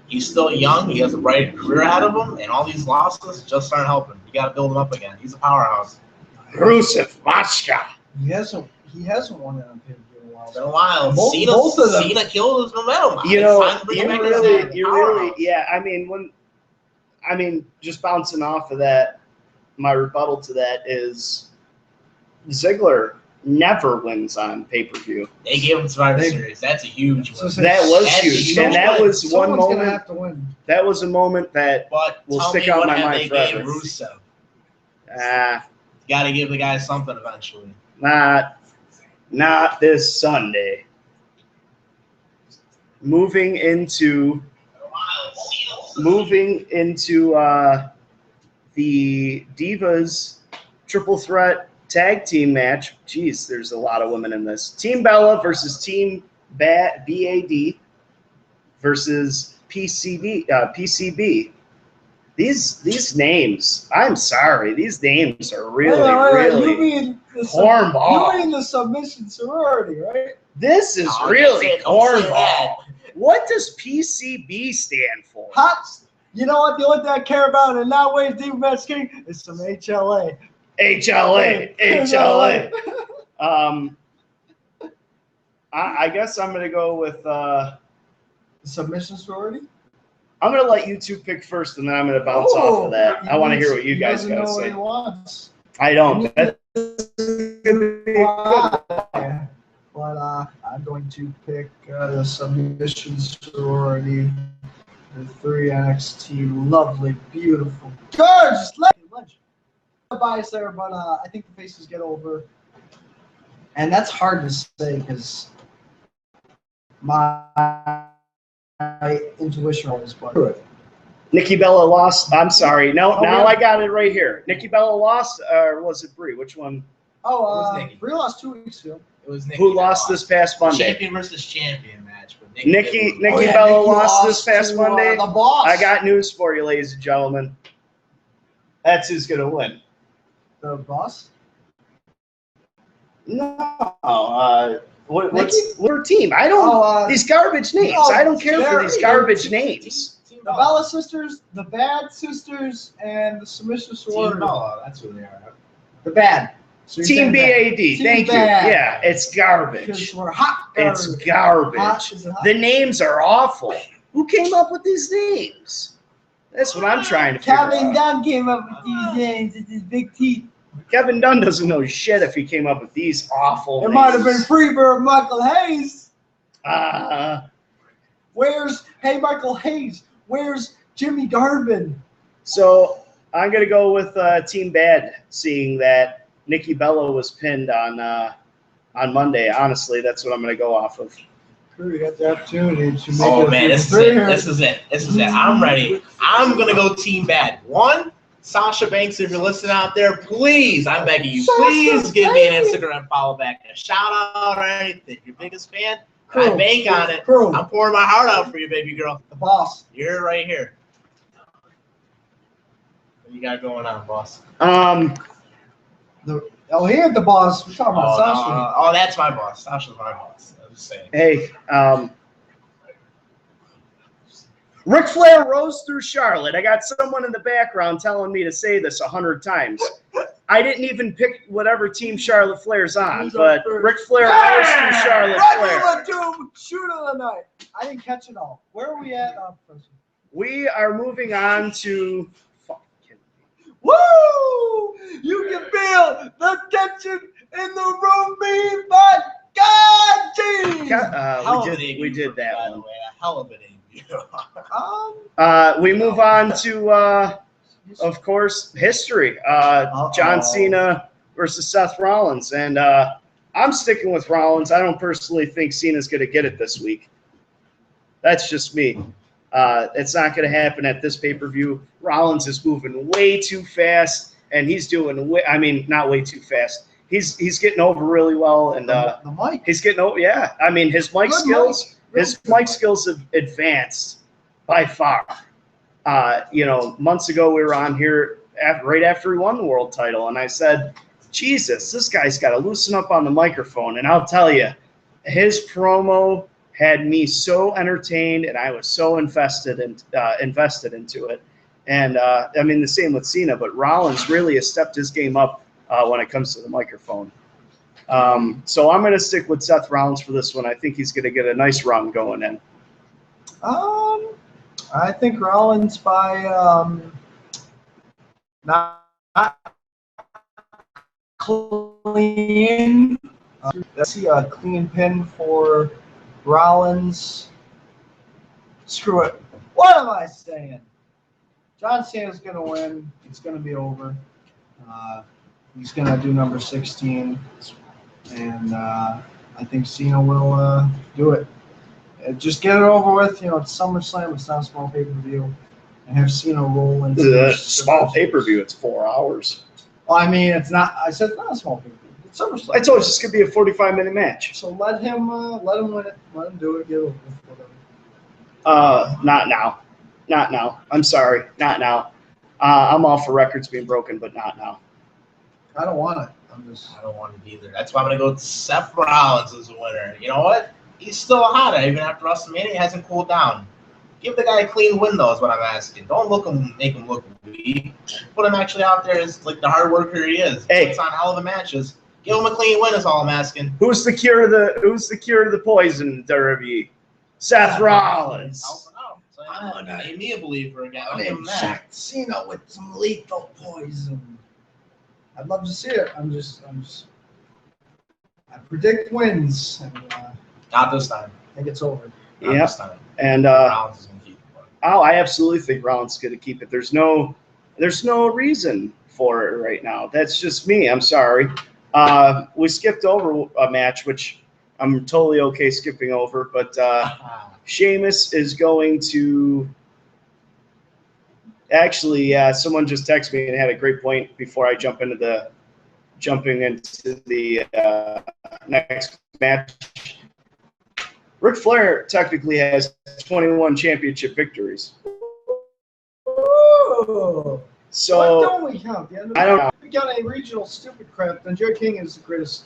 He's still young. He has a bright career ahead of him, and all these losses just aren't helping. You got to build him up again. He's a powerhouse. Rusev, Machka. He hasn't won it on pay-per-view in a while. It's been a while. Both of them. Cena killed his momentum. You know, I mean, just bouncing off of that, my rebuttal to that is Ziggler never wins on pay-per-view. They gave him Survivor Series. That's a huge win. That was huge, and that was one Someone's gonna moment. have to win. That was a moment that But will tell stick me out what in my have mind they forever. gave Rusev? Got to give the guy something eventually. Not this Sunday. Moving into the Divas Triple Threat Tag Team match. Jeez, there's a lot of women in this. Team Bella versus Team BAD versus PCB. These names, I'm sorry, these names are really cornball. You mean the submission sorority, right? This is really cornball. What does PCB stand for? Hot. You know what? The only thing I care about in that way is Deep Match King is some HLA. HLA. I guess I'm gonna go with submission sorority. I'm gonna let you two pick first, and then I'm gonna bounce off of that. I want to hear what you guys gotta know say. What he wants. I don't. But I'm going to pick the submission sorority. The 3 NXT, lovely, beautiful, gorgeous, legend. Bias there, but I think the faces get over, and that's hard to say because my intuition always but Nikki Bella lost. I'm sorry. Now I got it right here. Nikki Bella lost, or was it Brie? Which one? Brie lost 2 weeks ago. It was Nikki. Who lost this past Monday? Champion versus champion match. But Nikki Bella lost this past Monday. The Boss. I got news for you, ladies and gentlemen. That's who's gonna win. The Boss? No. What's her team? I don't. These garbage names. I don't care for these garbage names. The Bella Sisters, the Bad Sisters, and the Submission Sorority. Team Bella, that's who they are. The Bad. So Team BAD. Thank you. Yeah, it's garbage. We're hot garbage. It's garbage. Hot. The names are awful. Who came up with these names? That's what I'm trying to figure out. Kevin Dunn came up with these names with his big teeth. Kevin Dunn doesn't know shit if he came up with these awful names. It might have been Freebird Michael Hayes. Hey Michael Hayes? Where's Jimmy Garvin? So I'm gonna go with Team Bad, seeing that Nikki Bella was pinned on Monday. Honestly, that's what I'm gonna go off of. We got the opportunity to make Oh man, this is it. I'm ready. I'm gonna go Team Bad. One, Sasha Banks, if you're listening out there, please, I'm begging you, please give me an Instagram follow back, a shout out or anything. Your biggest fan, I bank on it. I'm pouring my heart out for you, baby girl. The Boss. You're right here. What you got going on, boss? Here's the Boss. We're talking about Sasha. That's my boss. Sasha's my boss. I'm just saying. Hey, Ric Flair rose through Charlotte. I got someone in the background telling me to say this 100 times. I didn't even pick whatever team Charlotte Flair's on, but Ric Flair rose through Charlotte Flair. Shoot of the night. I didn't catch it all. Where are we at? We are moving on to. Woo! You can feel the tension in the room being but God, geez! We did that one. A hell of an interview. We move on to, of course, history. John Cena versus Seth Rollins. And I'm sticking with Rollins. I don't personally think Cena's going to get it this week. That's just me. It's not going to happen at this pay-per-view. Rollins is moving way too fast, and he's doing not way too fast. He's getting over really well, and the mic. He's getting over. Yeah, I mean his mic skills. His mic skills have advanced by far. Months ago we were on here right after he won the world title, and I said, Jesus, this guy's got to loosen up on the microphone. And I'll tell you, his promo had me so entertained, and I was so invested into it. And the same with Cena, but Rollins really has stepped his game up when it comes to the microphone. So I'm going to stick with Seth Rollins for this one. I think he's going to get a nice run going in. I think Rollins by not clean. Let's see a clean pin for Rollins. Screw it. What am I saying? John Cena's going to win. It's going to be over. He's going to do number 16, and I think Cena will do it. Just get it over with. You know, it's SummerSlam. It's not a small pay-per-view. And have Cena roll into the small pay-per-view. It's 4 hours. Well, I mean, it's not. I said it's not a small pay-per-view. It's SummerSlam. I told you it's going to be a 45-minute match. So let him win it. Let him do it. Get it over with. Whatever. Not now. Not now. I'm sorry. Not now. I'm all for records being broken, but not now. I don't want it. I don't want it either. That's why I'm going to go with Seth Rollins as a winner. You know what? He's still hot even after WrestleMania. He hasn't cooled down. Give the guy a clean win, though, is what I'm asking. Don't make him look weak. Put him actually out there as like the hard worker he is. Hey. It's on hell of the matches. Give him a clean win is all I'm asking. Who's the cure to the poison in WWE? Seth Rollins. I'm gonna name me a believer again. I'll give him Jack that. Cena with some lethal poison. I'd love to see it. I predict wins, and Not this time. I think it's over. Not Yeah. this time. And Rollins is gonna keep it. I absolutely think Rollins is going to keep it. There's no reason for it right now. That's just me. I'm sorry. We skipped over a match, which I'm totally okay skipping over, but Sheamus is going to actually. Someone just texted me and had a great point before I jumping into the next match. Ric Flair technically has 21 championship victories. Ooh. So Why don't we count? I don't know. We got a regional stupid crap. Then Jerry King is the greatest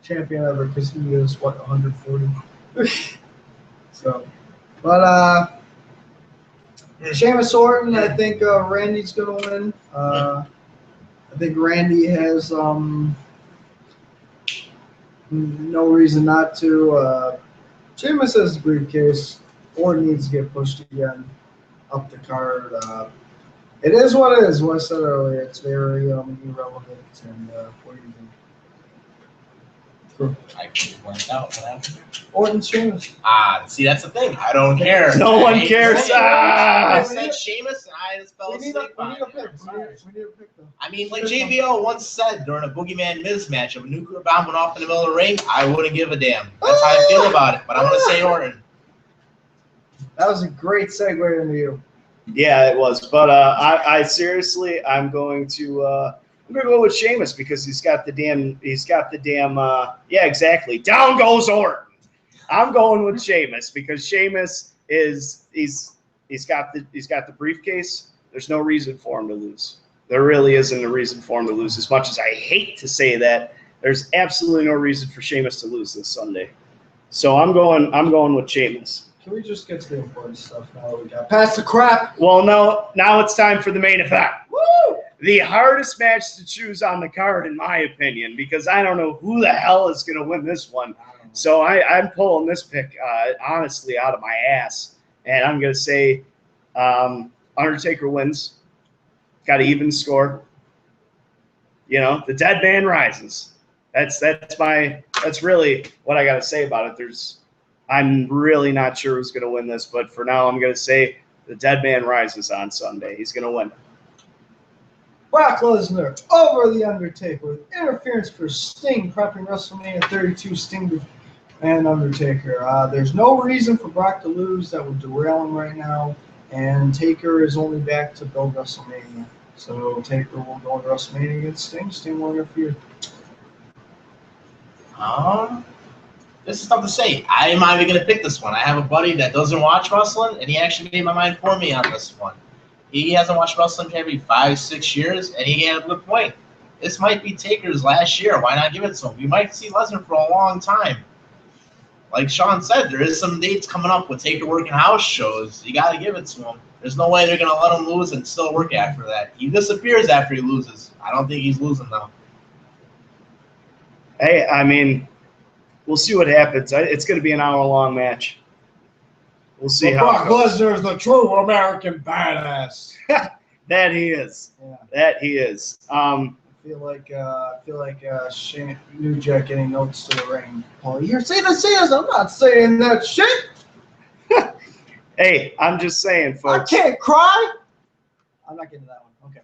champion ever because he is 140. So, but Sheamus Orton, I think Randy's gonna win. I think Randy has no reason not to. Sheamus has the briefcase. Orton needs to get pushed again up the card. It is what it is. What I said earlier, it's very irrelevant. And what do you think? I just went out. What happened? Orton Sheamus. See, that's the thing. I don't care. No one cares. I said Sheamus, and I just fell We need asleep a on pick. it. We need a pick, though. I mean, like JBL once said during a Boogeyman Miz match, if a nuclear bomb went off in the middle of the ring, I wouldn't give a damn. That's how I feel about it. But I'm going to say Orton. That was a great segue into you. Yeah, it was. But I seriously, I'm going to go with Sheamus because he's got the damn. Yeah, exactly. Down goes Orton. I'm going with Sheamus because Sheamus he's got the briefcase. There's no reason for him to lose. There really isn't a reason for him to lose. As much as I hate to say that, there's absolutely no reason for Sheamus to lose this Sunday. So I'm going with Sheamus. Can we just get to the important stuff now that we got past the crap? Well, now it's time for the main event. Woo! The hardest match to choose on the card, in my opinion, because I don't know who the hell is going to win this one. So I'm pulling this pick, honestly, out of my ass. And I'm going to say Undertaker wins. Got an even score. You know, the dead man rises. That's really what I got to say about it. I'm really not sure who's going to win this, but for now I'm going to say the dead man rises on Sunday. He's going to win. Brock Lesnar over The Undertaker with interference for Sting, prepping WrestleMania 32 Sting and Undertaker. There's no reason for Brock to lose that would derail him right now, and Taker is only back to build WrestleMania. So Taker will go to WrestleMania against Sting. Sting will interfere. This is tough to say. I am not even going to pick this one. I have a buddy that doesn't watch wrestling, and he actually made my mind for me on this one. He hasn't watched wrestling for every 5-6 years, and he had a good point. This might be Taker's last year. Why not give it to him? We might see Lesnar for a long time. Like Shawn said, there is some dates coming up with Taker working house shows. You got to give it to him. There's no way they're going to let him lose and still work after that. He disappears after he loses. I don't think he's losing, though. Hey, I mean, we'll see what happens. It's going to be an hour-long match. We'll see how Brock Lesnar is the true American badass. that he is. Yeah. That he is. I feel like Shane New Jack getting notes to the ring. Oh, you're saying this? I'm not saying that shit. Hey, I'm just saying, folks. I can't cry. I'm not getting that one. Okay.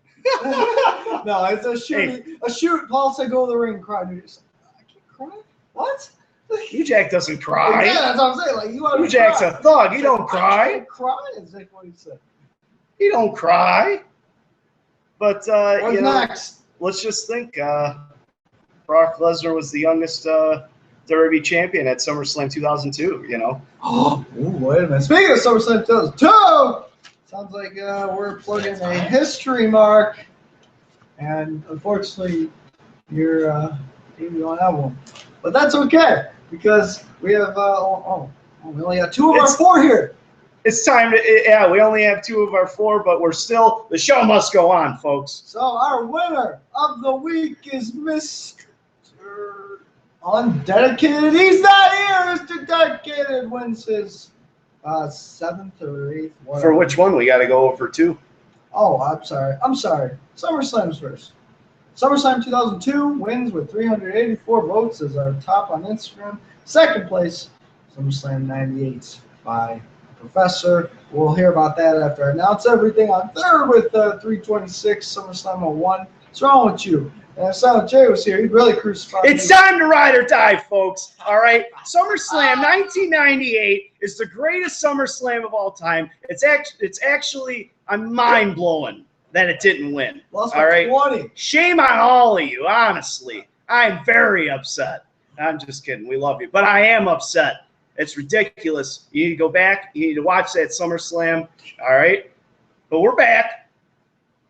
No, it's a shoot. A shoot. Paul said, "Go to the ring and cry." And you're just like, I can't cry. What? New Jack doesn't cry. Yeah, that's what I'm saying. Like you want New Jack's a thug. He don't cry. I can't cry. Is like what he said. He don't cry. But What's next? let's just think. Brock Lesnar was the youngest WWE champion at SummerSlam 2002. You know. Oh, wait a minute. Speaking of SummerSlam 2002, sounds like we're plugging a history mark, and unfortunately, you're maybe on that one, but that's okay because we have we only got 2 of our 4 here. It's time to we only have 2 of our 4, but the show must go on, folks. So our winner of the week is Mr. Undedicated. He's not here. Mr. Dedicated wins his 7th or 8th. Whatever. For which one? We got to go over 2. Oh, I'm sorry. SummerSlam's first. SummerSlam 2002 wins with 384 votes as our top on Instagram. Second place, SummerSlam 98 by Professor. We'll hear about that after I announce everything. On third with 326, SummerSlam 01. What's wrong with you? And if Silent J was here, he'd really crucify me. It's time to ride or die, folks. All right. SummerSlam 1998 is the greatest SummerSlam of all time. It's actually, I'm mind blowing that it didn't win. Lost all right. 20. Shame on all of you. Honestly, I'm very upset. I'm just kidding. We love you, but I am upset. It's ridiculous. You need to go back. You need to watch that SummerSlam. All right. But we're back.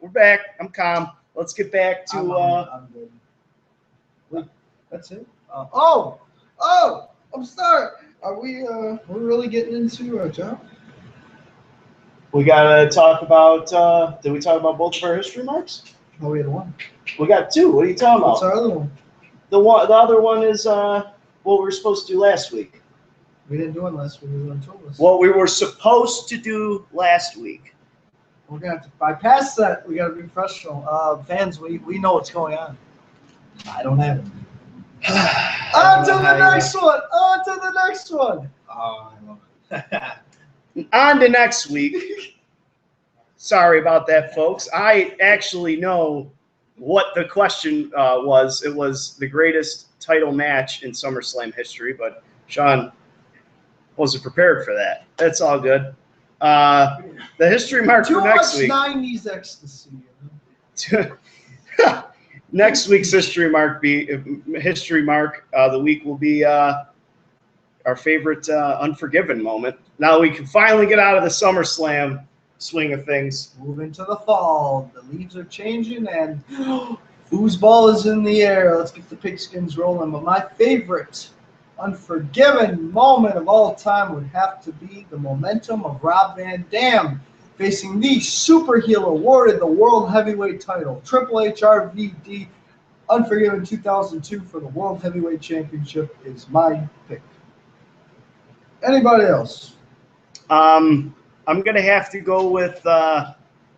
We're back. I'm calm. Let's get back to. I'm good. Wait, that's it. I'm sorry. Are we? We're really getting into John? We gotta talk about. Did we talk about both of our history marks? Oh, we had 1. We got 2. What are you talking What's about? our other one? The other one is what we were supposed to do last week. We didn't do it last week. We told us. What we were supposed to do last week. We're gonna have to bypass that. We gotta be professional. Fans, we know what's going on. I don't have it. On to the next one. On to the next one. Oh, I love it. On to next week. Sorry about that, folks. I actually know what the question was. It was the greatest title match in SummerSlam history, but Shawn wasn't prepared for that. That's all good. The history mark for next week. Too much 90s ecstasy. Next week's history mark the week will be our favorite Unforgiven moment. Now we can finally get out of the SummerSlam swing of things. Move into the fall. The leaves are changing and foosball is in the air. Let's get the pigskins rolling. But my favorite Unforgiven moment of all time would have to be the momentum of Rob Van Dam facing the super heel awarded the World Heavyweight title. Triple H RVD Unforgiven 2002 for the World Heavyweight Championship is my pick. Anybody else? I'm going to have to go with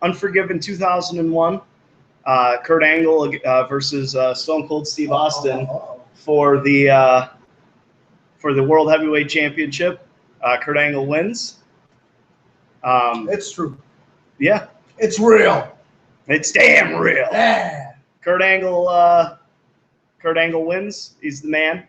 Unforgiven 2001. Kurt Angle versus Stone Cold Steve Austin for the World Heavyweight Championship. Kurt Angle wins. It's true. Yeah. It's real. It's damn real. Yeah. Kurt Angle wins. He's the man.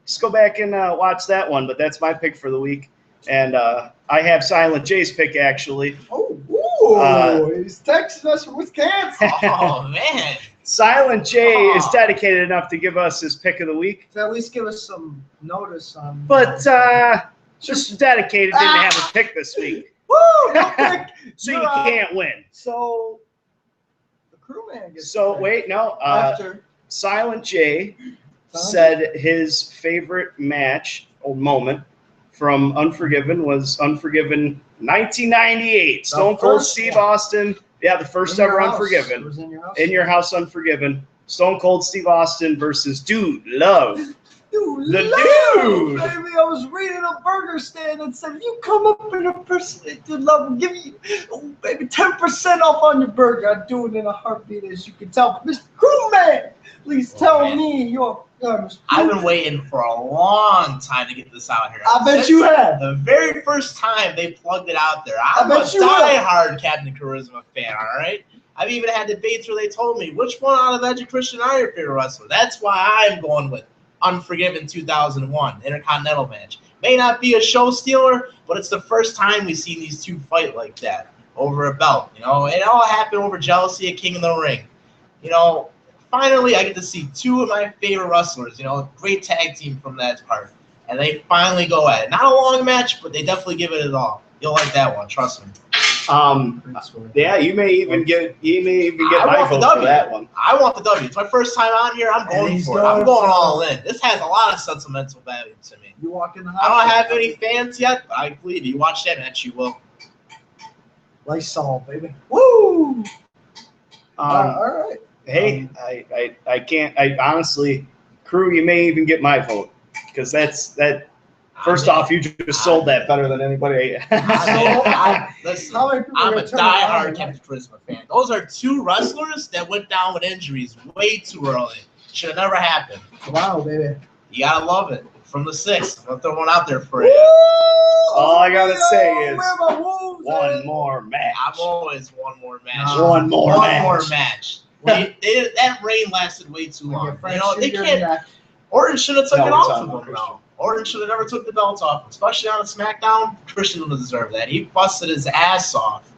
Just go back and watch that one, but that's my pick for the week. And I have Silent J's pick, actually. He's texting us from Wisconsin. Oh, man. Silent J is dedicated enough to give us his pick of the week. To at least give us some notice on. But just dedicated didn't have a pick this week. Woo! No pick. So you can't win. So the crewman gets. So wait, no. After Silent J said his favorite match or moment from Unforgiven was Unforgiven 1998. Stone Cold Steve Austin. Yeah, the first ever Unforgiven. It was in your house. In your house, Unforgiven. Stone Cold Steve Austin versus Dude Love. Dude, The Love, Dude. baby, I was reading a burger stand and said, if you come up in a person, Dude Love will give you, baby, 10% off on your burger. I'd do it in a heartbeat, as you can tell. Mr. Crewman, please tell me you're. I've been waiting for a long time to get this out here. I bet you have. The very first time they plugged it out there. I'm bet a you have. diehard Captain Charisma fan, all right? I've even had debates where they told me, which one out of Edge and Christian are your favorite wrestler? That's why I'm going with Unforgiven 2001, Intercontinental match. May not be a show stealer, but it's the first time we've seen these two fight like that over a belt. You know, it all happened over jealousy at King of the Ring. You know, finally I get to see two of my favorite wrestlers, you know, great tag team from that part. And they finally go at it. Not a long match, but they definitely give it all. You'll like that one, trust me. Yeah, you may even get my vote for that one. I want the W. It's my first time on here. I'm going for it. I'm going all in. This has a lot of sentimental value to me. You walk in the house. I don't have any fans yet, but I believe you watch that match, you will. Lysol, baby. Woo! All right. Hey, I can't. I honestly, crew, you may even get my vote because that. First off, you just sold that better than anybody. Listen, I'm a diehard Captain Charisma fan. Those are two wrestlers that went down with injuries way too early. Should have never happened. Wow, baby. You gotta love it. From the 6th, I'll throw one out there for you. All I gotta say is one more match. I'm always one more match. One more match. That reign lasted way too long. You know, they can't. Orton should have took it off of him, though. Orton should have never took the belt off, especially on a SmackDown. Christian would deserve that. He busted his ass off,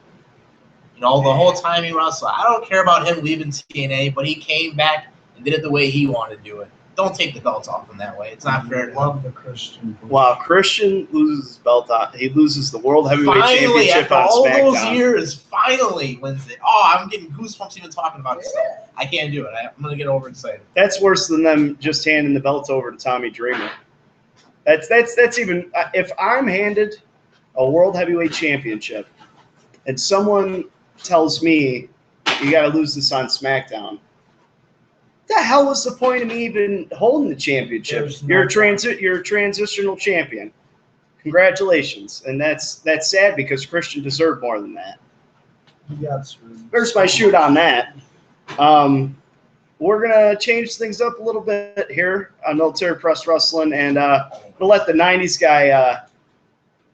you know, the whole time he wrestled. I don't care about him leaving TNA, but he came back and did it the way he wanted to do it. Don't take the belt off him that way. It's not fair to love the Christian. Wow, Christian loses his belt off. He loses the World Heavyweight Championship after on all SmackDown. those years, finally wins it. Oh, I'm getting goosebumps even talking about it. Stuff. I can't do it. I'm gonna get overexcited. That's worse than them just handing the belts over to Tommy Dreamer. That's even if I'm handed a World Heavyweight Championship and someone tells me you got to lose this on SmackDown. The hell is the point of me even holding the championship? You're a transitional champion. Congratulations, and that's sad because Christian deserved more than that. Yes. There's my shoot on that. We're gonna change things up a little bit here on Military Press Wrestling, and we'll let the '90s guy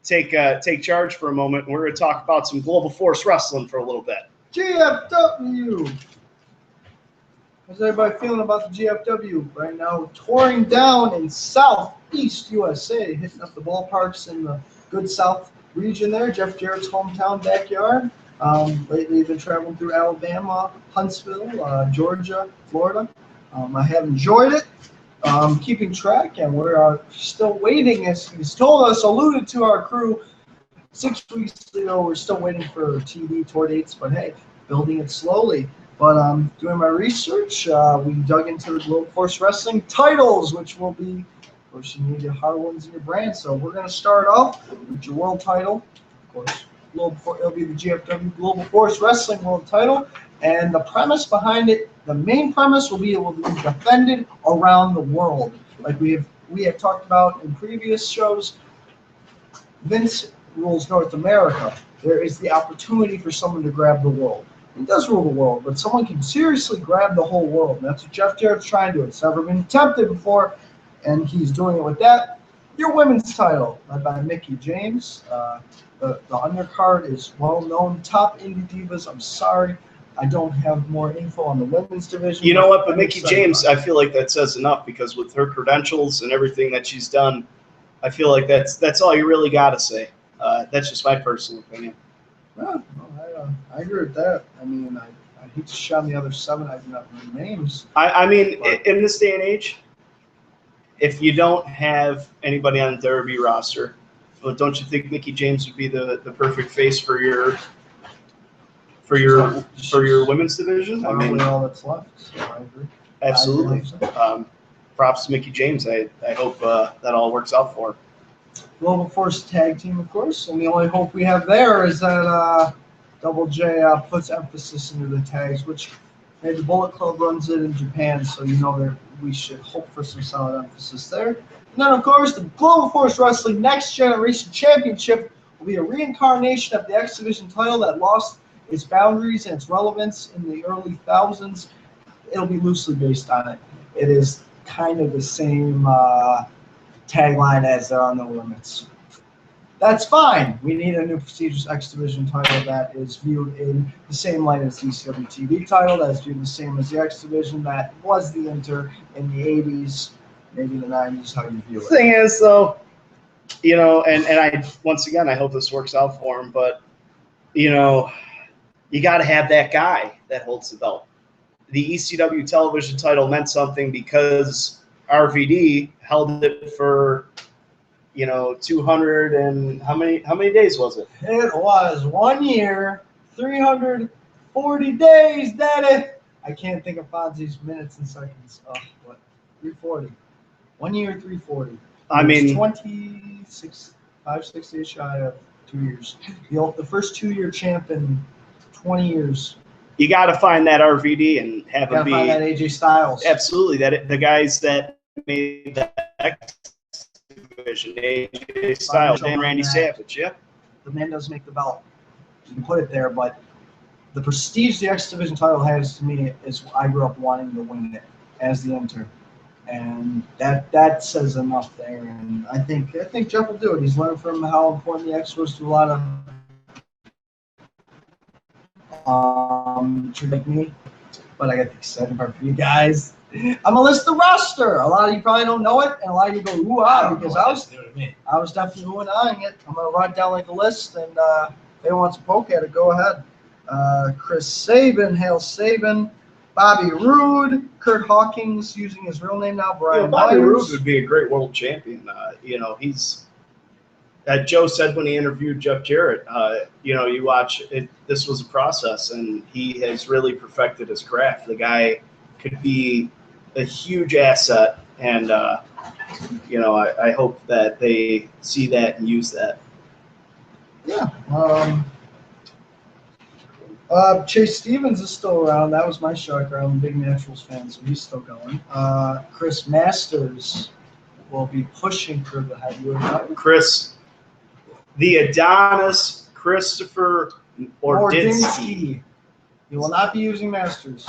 take charge for a moment. And we're gonna talk about some Global Force Wrestling for a little bit. GFW. How's everybody feeling about the GFW right now? Touring down in Southeast USA, hitting up the ballparks in the good South region there. Jeff Jarrett's hometown backyard. Lately, they've been traveling through Alabama, Huntsville, Georgia, Florida. I have enjoyed it. Keeping track, and we're still waiting. As he's told us, alluded to our crew 6 weeks ago, we're still waiting for TV tour dates, but hey, building it slowly. But doing my research, we dug into the Global Force Wrestling titles, which will be, of course, you need your hard ones in your brand. So we're going to start off with your world title, of course. It'll be the GFW Global Force Wrestling World Title, and the premise behind it, the main premise will be it will be defended around the world, like we have talked about in previous shows. Vince rules North America. There is the opportunity for someone to grab the world. He does rule the world, but someone can seriously grab the whole world, and that's what Jeff Jarrett's trying to do. It's never been attempted before, and he's doing it with that. Your women's title, led by Mickie James. The undercard is well-known. Top indie divas. I'm sorry, I don't have more info on the women's division. You know what? But Mickie James, I feel like that says enough because with her credentials and everything that she's done, I feel like that's all you really got to say. That's just my personal opinion. Well, I agree with that. I mean, I hate to shout the other 7. I do not know names. I mean, in this day and age, if you don't have anybody on the WWE roster, well, don't you think Mickie James would be the perfect face for your women's division? I mean, all that's left. So I agree. Absolutely. Props to Mickie James. I hope that all works out for her. Global Force Tag Team, of course, and the only hope we have there is that Double J puts emphasis into the tags, which the Bullet Club runs it in Japan, so you know that we should hope for some solid emphasis there. And then, of course, the Global Force Wrestling Next Generation Championship will be a reincarnation of the X Division title that lost its boundaries and its relevance in the early thousands. It'll be loosely based on it. It is kind of the same tagline as There Are No Limits. That's fine. We need a new prestigious X Division title that is viewed in the same light as the ECW TV title, that is viewed the same as the X Division that was the Inter in the 80s, maybe the 90s, how you view The it. thing is, though, you know, and I once again I hope this works out for him, but you know, you got to have that guy that holds the belt. The ECW television title meant something because RVD held it for, you know, 200 and how many days was it? It was 1 year, 340 days, Daddy. I can't think of Fonzie's minutes and seconds. Oh, what? 340. 1 year, 340. I mean, 26, 5-6 days shy of 2 years. The first 2-year champ in 20 years. you got to find that RVD and have him Gotta find that be AJ Styles. absolutely the guys that made the X Division, AJ Styles and Randy Savage. Yeah. The man does make the belt. You can put it there, but the prestige the X Division title has to me is I grew up wanting to win it as the Inter. And that says enough there. And I think Jeff will do it. He's learned from how important the X was to a lot of like me. But I got the exciting part for you guys. I'm gonna list the roster. A lot of you probably don't know it, and a lot of you go ooh ah because I was definitely ooh and ahhing it. I'm gonna write down like a list, and if anyone wants to poke at it, go ahead. Chris Sabin, Hale Sabin, Bobby Roode, Kurt Hawkins using his real name now, Brian Bobby Myers. Roode would be a great world champion. You know, he's Joe said when he interviewed Jeff Jarrett, you know, you watch it, this was a process, and he has really perfected his craft. The guy could be a huge asset, and you know, I hope that they see that and use that. Yeah. Chase Stevens is still around. That was my shocker. I'm a big Naturals fan, so he's still going. Chris Masters will be pushing for the heavyweight title. Chris, the Adonis, Christopher Ordinsky. He will not be using Masters,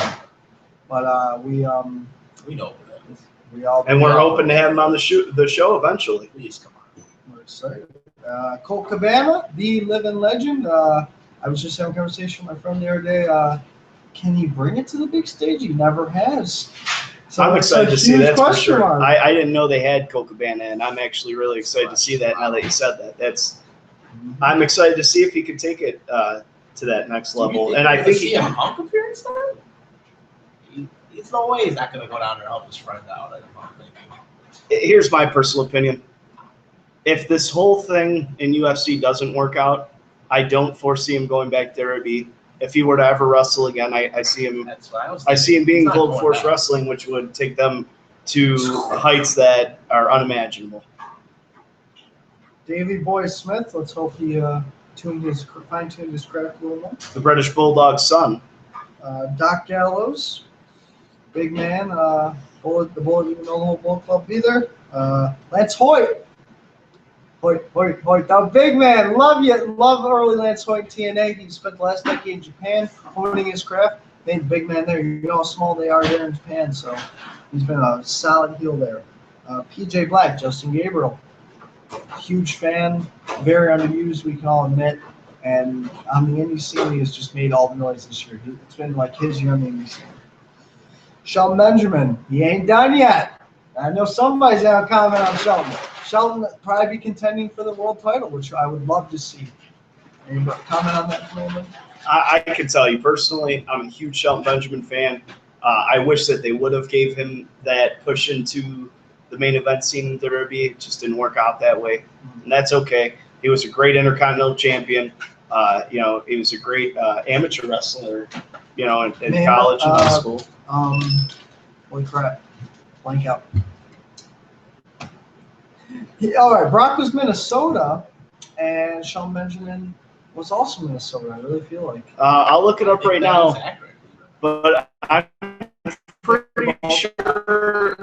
but we know who that is. We're hoping to have him on the show eventually. Please come on. We're excited. Colt Cabana, the living legend. I was just having a conversation with my friend the other day. Can he bring it to the big stage? He never has. So I'm excited to see that for sure. Mark. I didn't know they had Colt Cabana, and I'm actually really excited to see that now that you said that. I'm excited to see if he can take it to that next level. And I think he can Punk appearance there? There's no way he's not going to go down there and help his friend out. I don't think. Here's my personal opinion. If this whole thing in UFC doesn't work out, I don't foresee him going back to WWE. If he were to ever wrestle again, I see him. That's what I was I see him being He's not Gold going Force back. Wrestling, which would take them to heights that are unimaginable. Davey Boy Smith. Let's hope he fine-tuned his craft a little more. The British Bulldog's son. Doc Gallows, big man. The Bullet, even though the whole Bullet Club be there. Lance Hoyt. Hoyt, that big man. Love you. Love early Lance Hoyt TNA. He spent the last decade in Japan honing his craft. Made a big man there. You know how small they are there in Japan, so he's been a solid heel there. PJ Black, Justin Gabriel. Huge fan, very underused, we can all admit. And on the indie scene, he has just made all the noise this year. It's been like his year on the indie scene. Shelton Benjamin, he ain't done yet. I know somebody's going to comment on Shelton. Shelton will probably be contending for the world title, which I would love to see. Any comment on that, Commandment? I can tell you personally, I'm a huge Shelton Benjamin fan. I wish that they would have gave him that push into the main event scene in WWE. It just didn't work out that way, and that's okay. He was a great Intercontinental champion. You know, he was a great amateur wrestler. You know, in college and high school. Holy crap! Blank out. All right, Brock was Minnesota, and Shelton Benjamin was also Minnesota. I really feel like. I'll look it up right now, but I'm pretty sure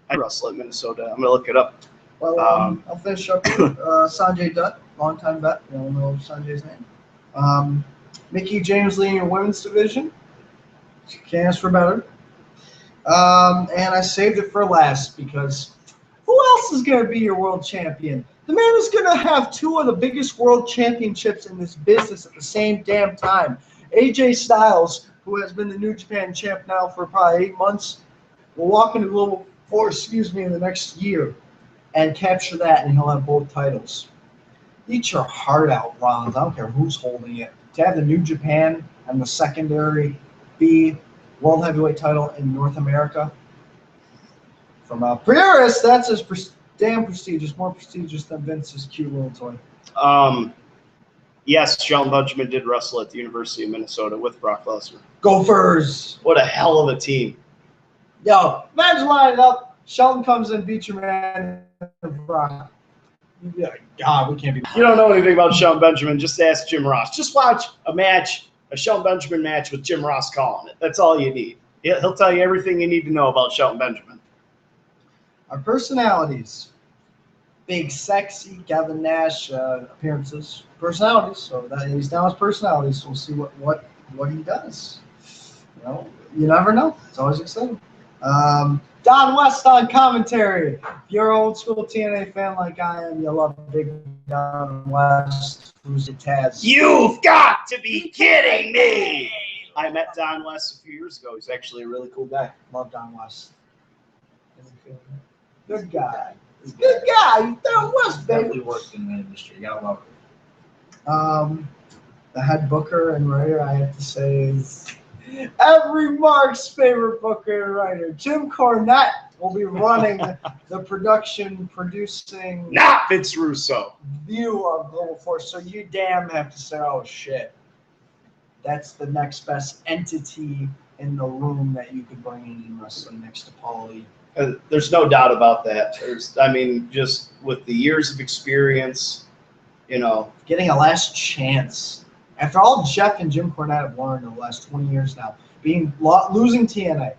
I wrestle at Minnesota. I'm gonna look it up. Well, I'll finish up with Sanjay Dutt, longtime vet. You don't know Sanjay's name. Mickey James leading your women's division. Can't ask for better. And I saved it for last because Who else is going to be your world champion? The man is going to have two of the biggest world championships in this business at the same damn time. AJ Styles, who has been the New Japan champ now for probably 8 months, will walk into Global Force, in the next year and capture that, and he'll have both titles. Eat your heart out, Rollins. I don't care who's holding it. To have the New Japan and the secondary be World Heavyweight title in North America, from a purist, that's as damn prestigious, more prestigious than Vince's cute little toy. Yes, Shelton Benjamin did wrestle at the University of Minnesota with Brock Lesnar. Gophers! What a hell of a team. Yo, imagine lining up. Shelton comes in, beats your man, Brock. You'd be like, God, we can't be. You don't know anything about Shelton Benjamin, just ask Jim Ross. Just watch a Shelton Benjamin match with Jim Ross calling it. That's all you need. He'll tell you everything you need to know about Shelton Benjamin. Our personalities. Big, sexy Kevin Nash appearances. Personalities. So he's down his personalities. So we'll see what he does. You never know. It's always exciting. Don West on commentary. If you're an old school TNA fan like I am, you love big Don West, who's a Taz. You've got to be kidding me! I met Don West a few years ago. He's actually a really cool guy. Love Don West. Good guy. Good guy. Don West, baby. Definitely worked in the industry. You gotta love it. The head booker and writer, I have to say, is every Mark's favorite booker and writer. Jim Cornette will be running the producing Not Vince Russo. view of Global Force. So you damn have to say, oh shit, that's the next best entity in the room that you could bring in wrestling next to Paulie. There's no doubt about that. Just with the years of experience, getting a last chance. After all Jeff and Jim Cornette have learned in the last 20 years now, losing TNA.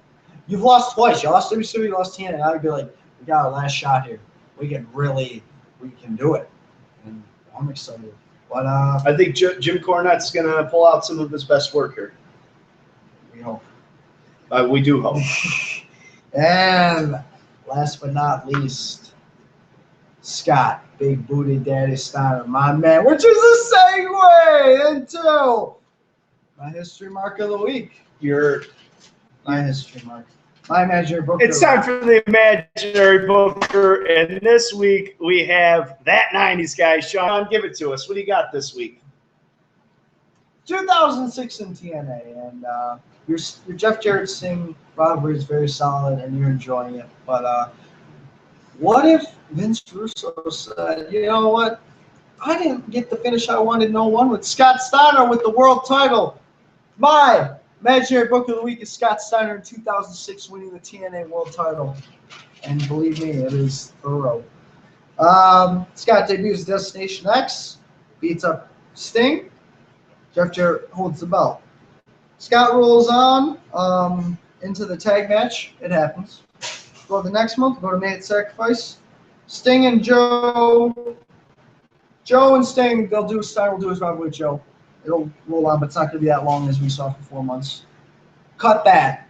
You've lost twice. You lost WCW, you lost TNA. Now you'd be like, we got our last shot here. We can do it. And I'm excited. But I think Jim Cornette's going to pull out some of his best work here. we hope. We do hope. And last but not least, Scott, Big Booty Daddy Steiner, my man, which is a segue into my history mark of the week. My history mark. My imaginary booker. It's time for the imaginary booker, and this week we have that 90s guy. Sean, give it to us. What do you got this week? 2006 in TNA, and your Jeff Jarrett Singh rivalry is very solid, and you're enjoying it. But what if Vince Russo said, you know what? I didn't get the finish I wanted in 01 with Scott Steiner with the world title. My imaginary book of the week is Scott Steiner in 2006 winning the TNA world title. And believe me, it is thorough. Scott debuts Destination X, beats up Sting. Jeff Jarrett holds the belt. Scott rolls on into the tag match. It happens. Go the next month, go to Made Sacrifice. Sting and Joe and Sting, Steiner will do his rivalry with Joe. It'll roll on, but it's not going to be that long as we saw for 4 months. Cut that.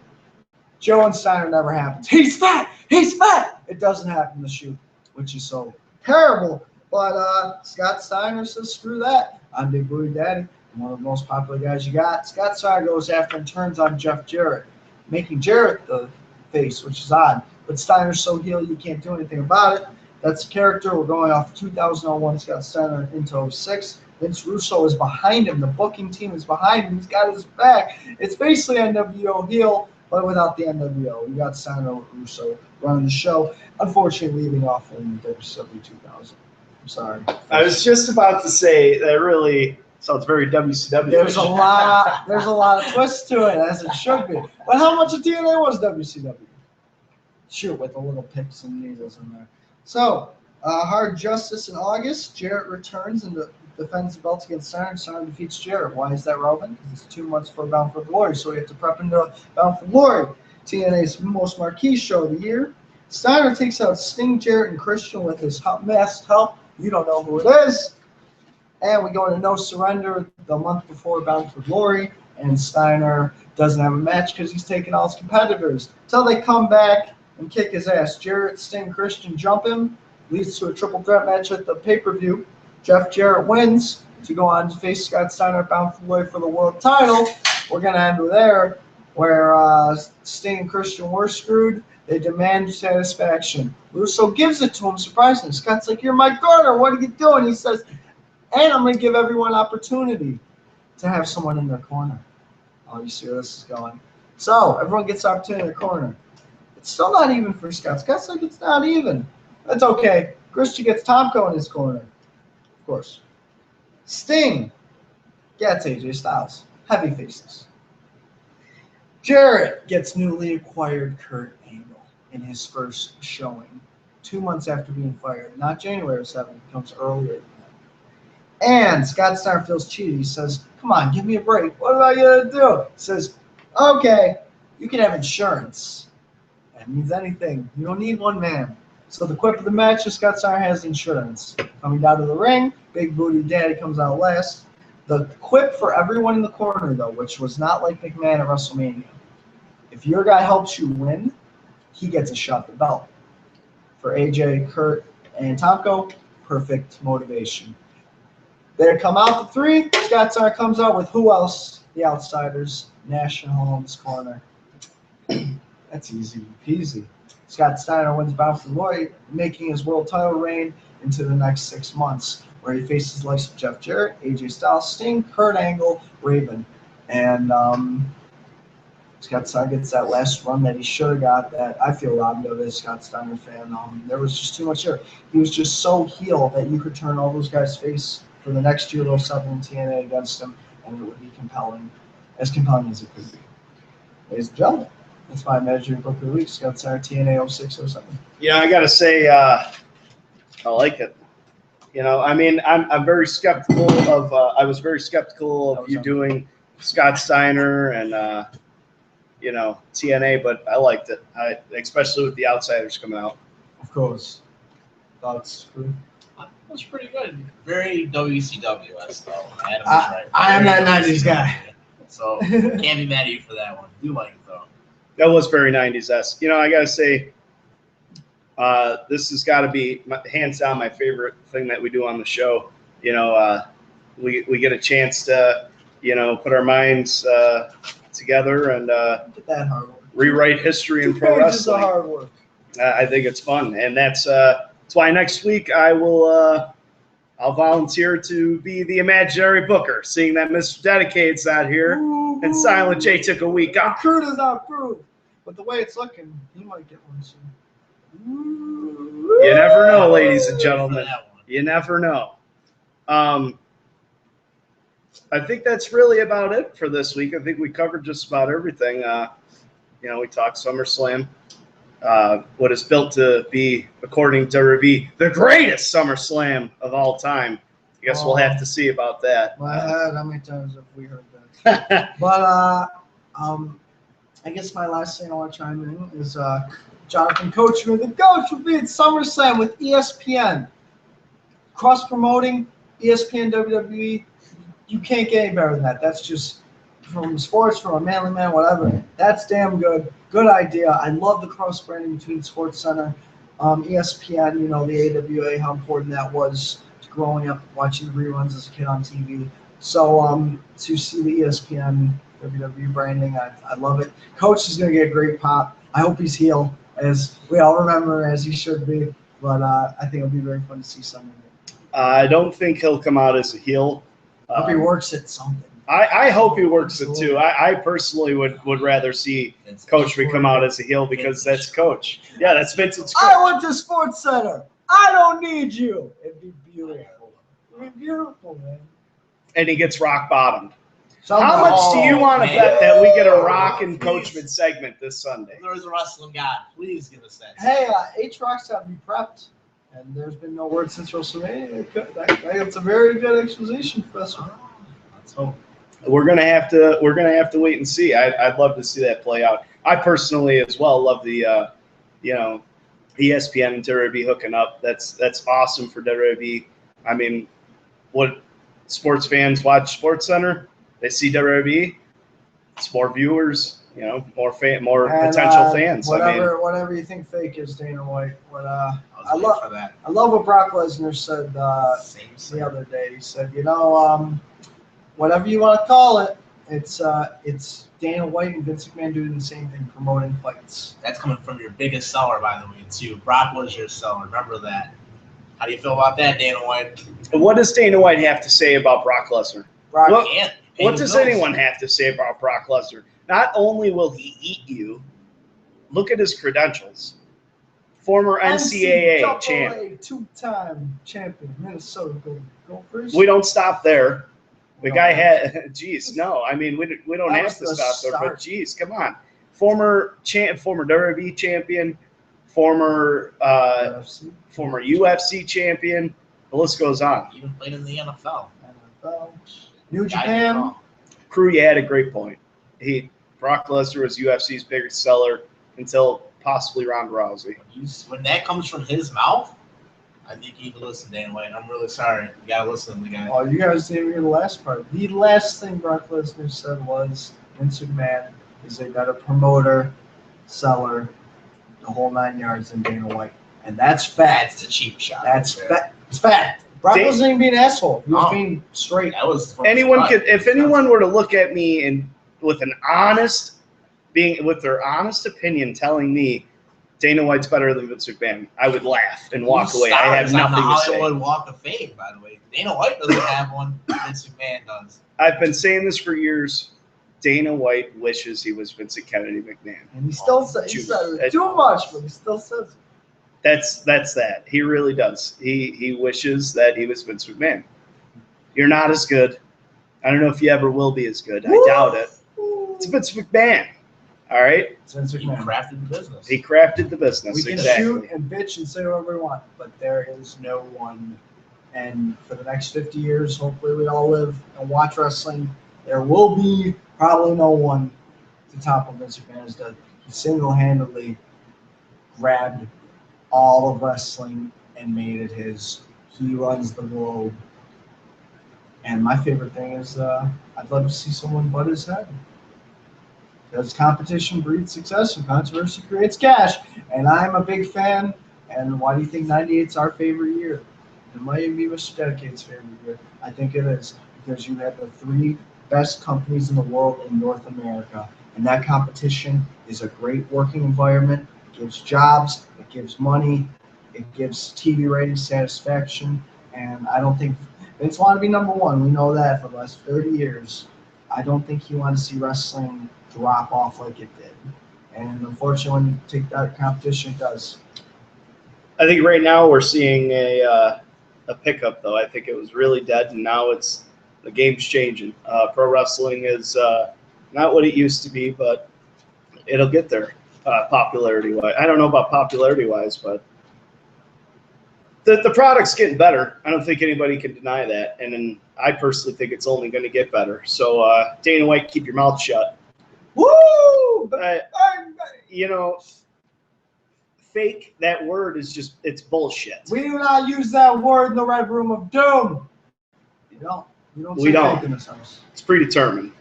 Joe and Steiner never happens. He's fat! He's fat! It doesn't happen in the shoot, which is so terrible. But Scott Steiner says, screw that. I'm Big Booty Daddy. I'm one of the most popular guys you got. Scott Steiner goes after and turns on Jeff Jarrett, making Jarrett the face, which is odd. But Steiner's so heel you can't do anything about it. That's the character. We're going off 2001 Scott Steiner into 06. Vince Russo is behind him. The booking team is behind him. He's got his back. It's basically NWO heel, but without the NWO. You got Steiner Russo running the show. Unfortunately, leaving off in WCW 2000. I'm sorry. I was just about to say that really sounds very WCW. There's a lot of twists to it, as it should be. But how much of TNA was WCW? Shoot, with the little picks and needles in there. So, Hard Justice in August. Jarrett returns and defends the belt against Steiner, and Steiner defeats Jarrett. Why is that relevant? Because it's 2 months for Bound for Glory, so we have to prep into Bound for Glory, TNA's most marquee show of the year. Steiner takes out Sting, Jarrett, and Christian with his masked help. You don't know who it is. And we go into No Surrender the month before Bound for Glory, and Steiner doesn't have a match because he's taking all his competitors. Until they come back and kick his ass. Jarrett, Sting, Christian jump him, leads to a triple threat match at the pay-per-view. Jeff Jarrett wins to go on to face Scott Steiner, bound for the world title. We're going to end with there, where Sting and Christian were screwed. They demand satisfaction. Russo gives it to him, surprisingly. Scott's like, "You're my corner. What are you doing?" He says, "And I'm going to give everyone opportunity to have someone in their corner." Oh, you see where this is going. So everyone gets opportunity in their corner. It's still not even for Scott. Scott's like, "It's not even." That's okay. Christian gets Tomko in his corner. Of course. Sting gets AJ Styles. Heavy faces. Jarrett gets newly acquired Kurt Angle in his first showing 2 months after being fired. Not January 7th. It comes earlier than that. And Scott Steiner feels cheated. He says, "Come on, give me a break. What am I going to do?" He says, "Okay, you can have insurance." That means anything. You don't need one man. So the quip of the match is Scott Steiner has insurance. Coming down to the ring, Big Booty Daddy comes out last. The quip for everyone in the corner, though, which was not like McMahon at WrestleMania. If your guy helps you win, he gets a shot at the belt. For AJ, Kurt, and Tomko, perfect motivation. They come out the three. Scott Steiner comes out with who else? The Outsiders. Nash and Holmes corner. That's easy peasy. Scott Steiner wins Bound for Glory, making his world title reign into the next 6 months, where he faces the likes of Jeff Jarrett, AJ Styles, Sting, Kurt Angle, Raven. And Scott Steiner gets that last run that he should have got that I feel robbed of as a Scott Steiner fan. There was just too much there. He was just so heel that you could turn all those guys' face for the next year or something in TNA against him, and it would be compelling as it could be. Ladies and gentlemen, that's my measure book of the week. Scott Steiner, TNA 06-07. Yeah, I got to say, I like it. I mean, I'm very skeptical of. I was very skeptical of you doing Scott Steiner and TNA, but I liked it. Especially with the Outsiders coming out. Of course. Thoughts? That was pretty good. Very WCW-esque, though. I am that 90s guy. So can't be mad at you for that one. I do like it, though. That was very 90s-esque. I got to say, this has got to be hands down my favorite thing that we do on the show. We get a chance to, put our minds together and rewrite history in pro wrestling. Hard work. I think it's fun, and that's why next week I'll volunteer to be the imaginary booker, seeing that Mr. Dedicate's out here and Silent J took a week off. Kurt is not proved, but the way it's looking, he might get one soon. You never know, ladies and gentlemen. You never know. I think that's really about it for this week. I think we covered just about everything. We talked SummerSlam, what is built to be, according to WWE, the greatest SummerSlam of all time. I guess we'll have to see about that. How many times have we heard that? But I guess my last thing I want to chime in is Jonathan Coachman. The coach will be at SummerSlam with ESPN. Cross-promoting ESPN, WWE. You can't get any better than that. That's just from sports, from a manly man, whatever. That's damn good. Good idea. I love the cross-branding between SportsCenter, ESPN, the AWA, how important that was to growing up, watching the reruns as a kid on TV. So to see the ESPN, WWE branding, I love it. Coach is going to get a great pop. I hope he's heel, as we all remember, as he should be. But I think it'll be very fun to see someone. I don't think he'll come out as a heel. I hope he works at something. I hope he works it too. I personally would rather see Coach come out as a heel because that's Coach. Yeah, that's Vincent's Coach. I went to SportsCenter. I don't need you. It'd be beautiful. It'd be beautiful, man. And he gets rock bottomed. How much do you want to bet that we get a Rock and Coachman segment this Sunday? There's a wrestling god. Please give us that. Hey, H-Rock's got to be prepped. And there's been no word since WrestleMania. It's a very good exposition for us. Let's hope. We're gonna have to wait and see. I'd love to see that play out. I personally as well love the ESPN and WWE hooking up. That's awesome for WWE. I mean, what sports fans watch SportsCenter, they see WWE. It's more viewers. You know, more And, potential fans. Whatever you think fake is, Dana White. But I love for that. I love what Brock Lesnar said Same. the other day. He said, whatever you want to call it, it's Dana White and Vince McMahon doing the same thing, promoting fights. That's coming from your biggest seller, by the way, too. Brock was your seller. Remember that. How do you feel about that, Dana White? What does Dana White have to say about Brock Lesnar? What does anyone have to say about Brock Lesnar? Not only will he eat you, look at his credentials. Former NCAA champ. Two-time champion, Minnesota Gophers. We don't stop there. The guy had, geez, no. I mean, we don't have to stop there, but geez, come on. Former WWE champion, former UFC champion. The list goes on. Even played in the NFL. New Japan. Crew, you had a great point. Brock Lesnar was UFC's biggest seller until possibly Ronda Rousey. When that comes from his mouth, I think you need to listen, Dan White. I'm really sorry. You gotta listen to the guy. Oh, you guys didn't hear the last part. The last thing Brock Lesnar said was Vince McMahon is a better promoter, seller, the whole 9 yards than Dana White. And that's fact. That's a cheap shot. That's fact. It's fact. Brock wasn't even being an asshole. He was being straight. That was if anyone were to look at me and with their honest opinion telling me Dana White's better than Vince McMahon, I would laugh and walk away. I have nothing to say. Hollywood Walk of Fame, by the way. Dana White doesn't have one. Vince McMahon does. I've been saying this for years. Dana White wishes he was Vincent Kennedy McMahon. And he still said it too much, but he still says it. That's that. He really does. He wishes that he was Vince McMahon. You're not as good. I don't know if you ever will be as good. I doubt it. It's Vince McMahon. All right? Vince McMahon. He crafted the business. He crafted the business. We can shoot and bitch and say whatever we want, but there is no one. And for the next 50 years, hopefully we all live and watch wrestling, there will be probably no one to top of Vince McMahon as does. He single-handedly grabbed all of wrestling and made it his. He runs the globe. And my favorite thing is I'd love to see someone butt his head. Because competition breeds success and controversy creates cash. And I'm a big fan. And why do you think 98's our favorite year? It might even be Mr. Dedicate's favorite year. I think it is. Because you had the three best companies in the world in North America. And that competition is a great working environment. It gives jobs. It gives money. It gives TV rating satisfaction. And I don't think Vince wanted to be number one. We know that for the last 30 years. I don't think he wanted to see wrestling drop off like it did. And unfortunately, when you take that competition, it does. I think right now we're seeing a pickup, though. I think it was really dead, and now the game's changing. Pro wrestling is not what it used to be, but it'll get there popularity-wise. I don't know about popularity-wise, but the product's getting better. I don't think anybody can deny that, and then I personally think it's only going to get better. So, Dana White, keep your mouth shut. Woo! Fake, that word is just, it's bullshit. We do not use that word in the Red Room of Doom. You don't. We don't. Fake in this house. It's predetermined.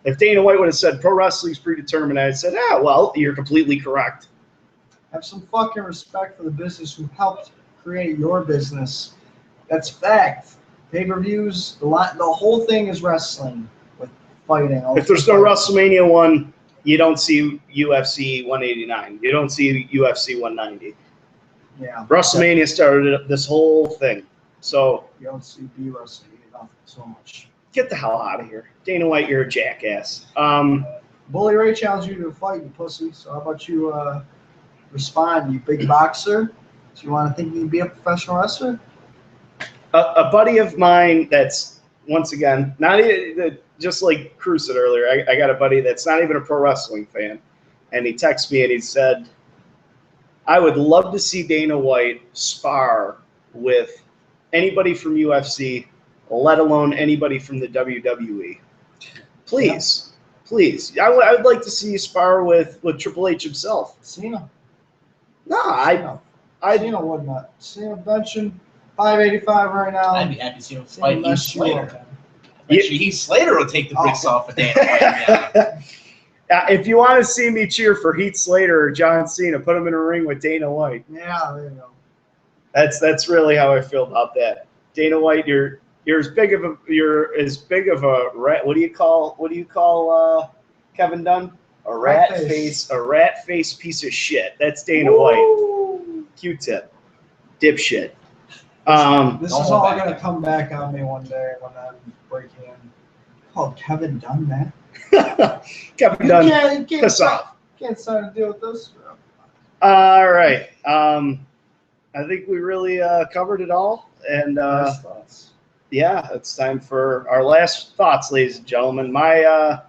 If Dana White would have said pro wrestling's predetermined, I'd said, well, you're completely correct. Have some fucking respect for the business who helped create your business. That's fact. Pay-per-views, the whole thing is wrestling with fighting. If there's no WrestleMania 1, you don't see UFC 189. You don't see UFC 190. Yeah. WrestleMania started this whole thing. So you don't see B wrestling enough so much. Get the hell out of here. Dana White, you're a jackass. Bully Ray challenged you to a fight, you pussy. So how about you respond, you big boxer? Do you want to think you can be a professional wrestler? A buddy of mine that's, once again, not just like Crew said earlier, I got a buddy that's not even a pro wrestling fan. And he texted me and he said, I would love to see Dana White spar with anybody from UFC, let alone anybody from the WWE. Please. Please. I would like to see you spar with Triple H himself. Cena. No, Cena would not. Cena benching 585 right now. I'd be happy to see him fight Heath Slater. Yeah. Heath Slater will take the bricks off of Dana White. If you want to see me cheer for Heath Slater or John Cena, put him in a ring with Dana White. Yeah, there you go. That's really how I feel about that. Dana White, you're as big of a rat. What do you call Kevin Dunn? A rat face piece of shit. That's Dana White. Q-tip, dipshit. This is all gonna come back on me one day when I'm breaking in. Oh, Kevin Dunn, man. Kevin Dunn, piss off. Can't sign a deal with this. All right. I think we really covered it all, and Nice thoughts. yeah, it's time for our last thoughts, ladies and gentlemen. I'm going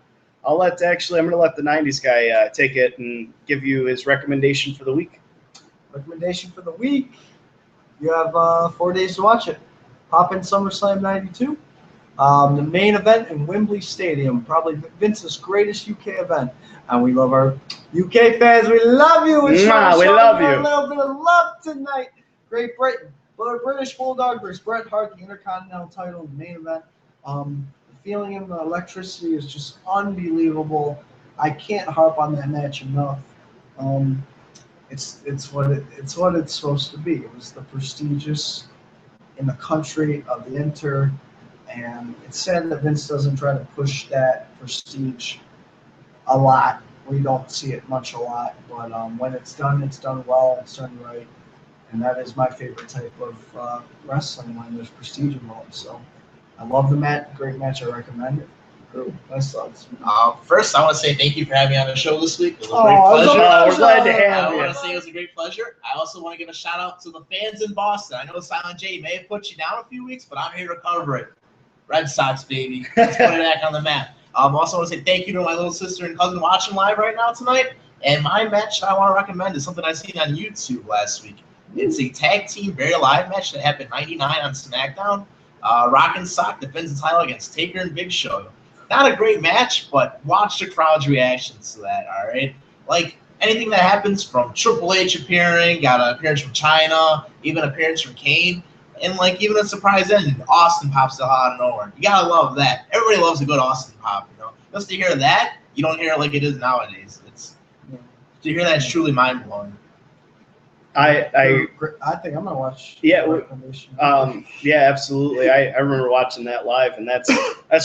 to let the '90s guy take it and give you his recommendation for the week. Recommendation for the week. You have 4 days to watch it. Hop in SummerSlam 92. The main event in Wembley Stadium, probably Vince's greatest UK event. And we love our UK fans. We love you. We love you. A little bit of love tonight. Great Britain. British Bulldog versus Bret Hart, the Intercontinental title, the main event. The feeling and the electricity is just unbelievable. I can't harp on that match enough. It's what it's supposed to be. It was the prestigious in the country of the Inter, and it's sad that Vince doesn't try to push that prestige a lot. We don't see it much a lot, but when it's done well, it's done right, and that is my favorite type of wrestling when there's prestige involved. So I love the match. Great match. I recommend it. Nice thoughts. First, I want to say thank you for having me on the show this week. It was a Oh, great pleasure. We're glad to have I you. want to say it was a great pleasure. I also want to give a shout out to the fans in Boston. I know Silent J may have put you down a few weeks, but I'm here to cover it. Red Sox, baby. Let's put it back on the map. Also want to say thank you to my little sister and cousin watching live right now tonight. And my match that I want to recommend is something I seen on YouTube last week. It's a tag team buried alive match that happened '99 on SmackDown. Rock and Sock defends the title against Taker and Big Show. Not a great match, but watch the crowd's reactions to that, all right? Like, anything that happens from Triple H appearing, got an appearance from China, even an appearance from Kane, and, like, even a surprise ending. Austin pops out of nowhere. You gotta love that. Everybody loves a good Austin pop, you know? Just to hear that, you don't hear it like it is nowadays. To hear that is truly mind-blowing. I think I'm gonna watch. Yeah, yeah, absolutely. I remember watching that live, and that's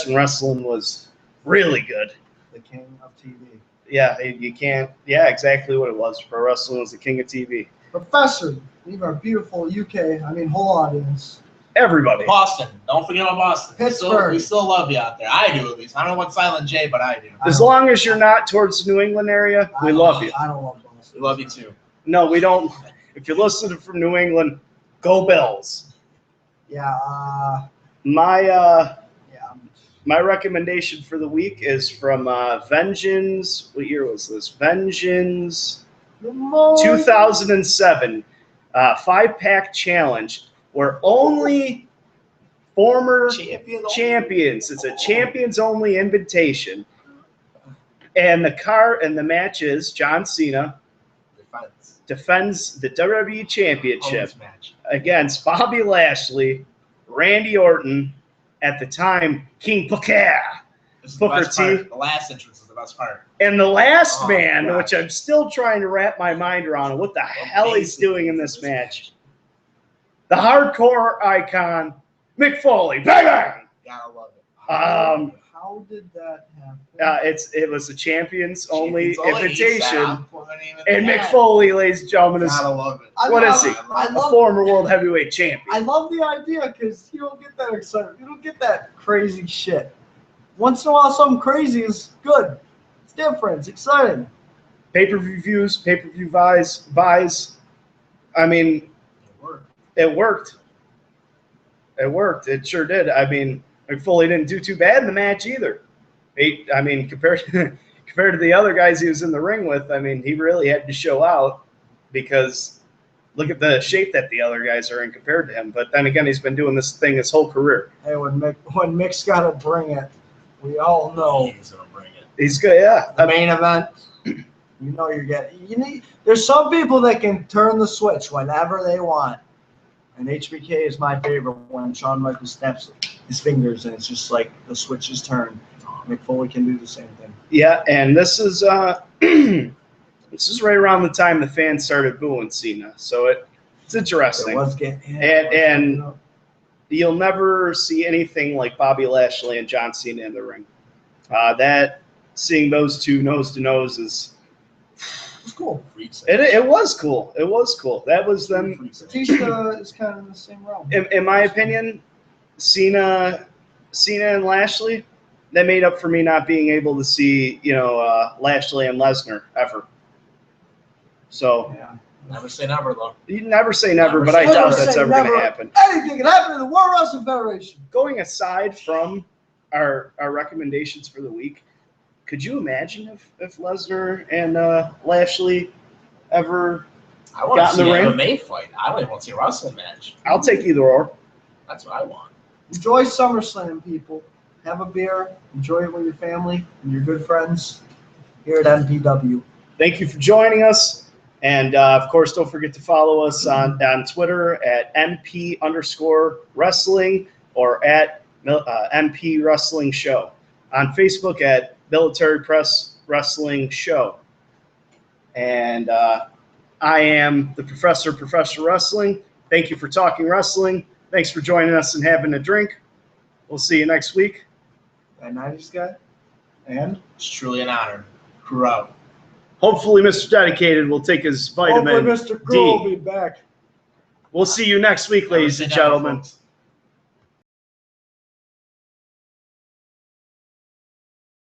when wrestling was really good. The king of TV. Yeah, you can't. Yeah, exactly what it was. Pro wrestling was the king of TV. Professor, leave our beautiful UK. I mean, whole audience. Everybody. Boston. Don't forget about Boston. Pittsburgh. We still love you out there. I do, at least. I don't know about Silent J, but I do. As long as you're not towards the New England area, we love you. I don't love Boston. We love you too. No, we don't. If you're listening from New England, go Bills. Yeah. My recommendation for the week is from Vengeance. What year was this? Vengeance 2007 5-pack challenge where only former champions. It's a champions only invitation. And the match is John Cena defends the WWE Championship against Bobby Lashley, Randy Orton, at the time King Booker. Booker T. The last entrance is the best part. And the last man, which I'm still trying to wrap my mind around what the hell he's doing in this match. The hardcore icon, Mick Foley. Bang, bang! Gotta love it. How did that happen? It was a champions only invitation. And Mick Mick Foley, ladies and gentlemen, is Gotta love it. what is he? A former world heavyweight champion. I love the idea because you don't get that excited. You don't get that crazy shit. Once in a while, something crazy is good. It's different. It's exciting. Pay-per-view views, pay-per-view buys. I mean, it worked. It worked. It sure did. I mean, Mick Foley didn't do too bad in the match either. I mean, compared to the other guys he was in the ring with, I mean, he really had to show out because look at the shape that the other guys are in compared to him. But then again, he's been doing this thing his whole career. Hey, when Mick's got to bring it, we all know he's gonna bring it. He's good, yeah. The main event. You know you're getting. There's some people that can turn the switch whenever they want. And HBK is my favorite when Shawn Michaels snaps his fingers and it's just like the switch is turned. Mick Foley can do the same thing. Yeah, and this is this is right around the time the fans started booing Cena, so it's interesting. It was getting, And you'll never see anything like Bobby Lashley and John Cena in the ring. Seeing those two nose to nose is it's cool. it was cool. It was cool. That was them. Batista is kind of in the same realm. In my opinion, Cena and Lashley, that made up for me not being able to see Lashley and Lesnar ever. So Yeah. Never say never, though. you never say never, Never but I say doubt never. that's ever going to happen. Anything can happen in the World Wrestling Federation. Going aside from our recommendations for the week, could you imagine if Lesnar and Lashley ever I want got to in see the an ring? MMA fight. I don't even want to see a wrestling match. I'll take either or. That's what I want. Enjoy SummerSlam, people. Have a beer. Enjoy it with your family and your good friends here at MPW. Thank you for joining us. And, of course, don't forget to follow us on Twitter at MP_wrestling or at MP Wrestling Show. On Facebook at Military Press Wrestling Show. And I am the Professor Wrestling. Thank you for talking wrestling. Thanks for joining us and having a drink. We'll see you next week. That 90s guy. And It's truly an honor. Crew out. Hopefully, Mr. Dedicated will take his vitamin hopefully Mr. Crew will D. be back. We'll see you next week, ladies and gentlemen.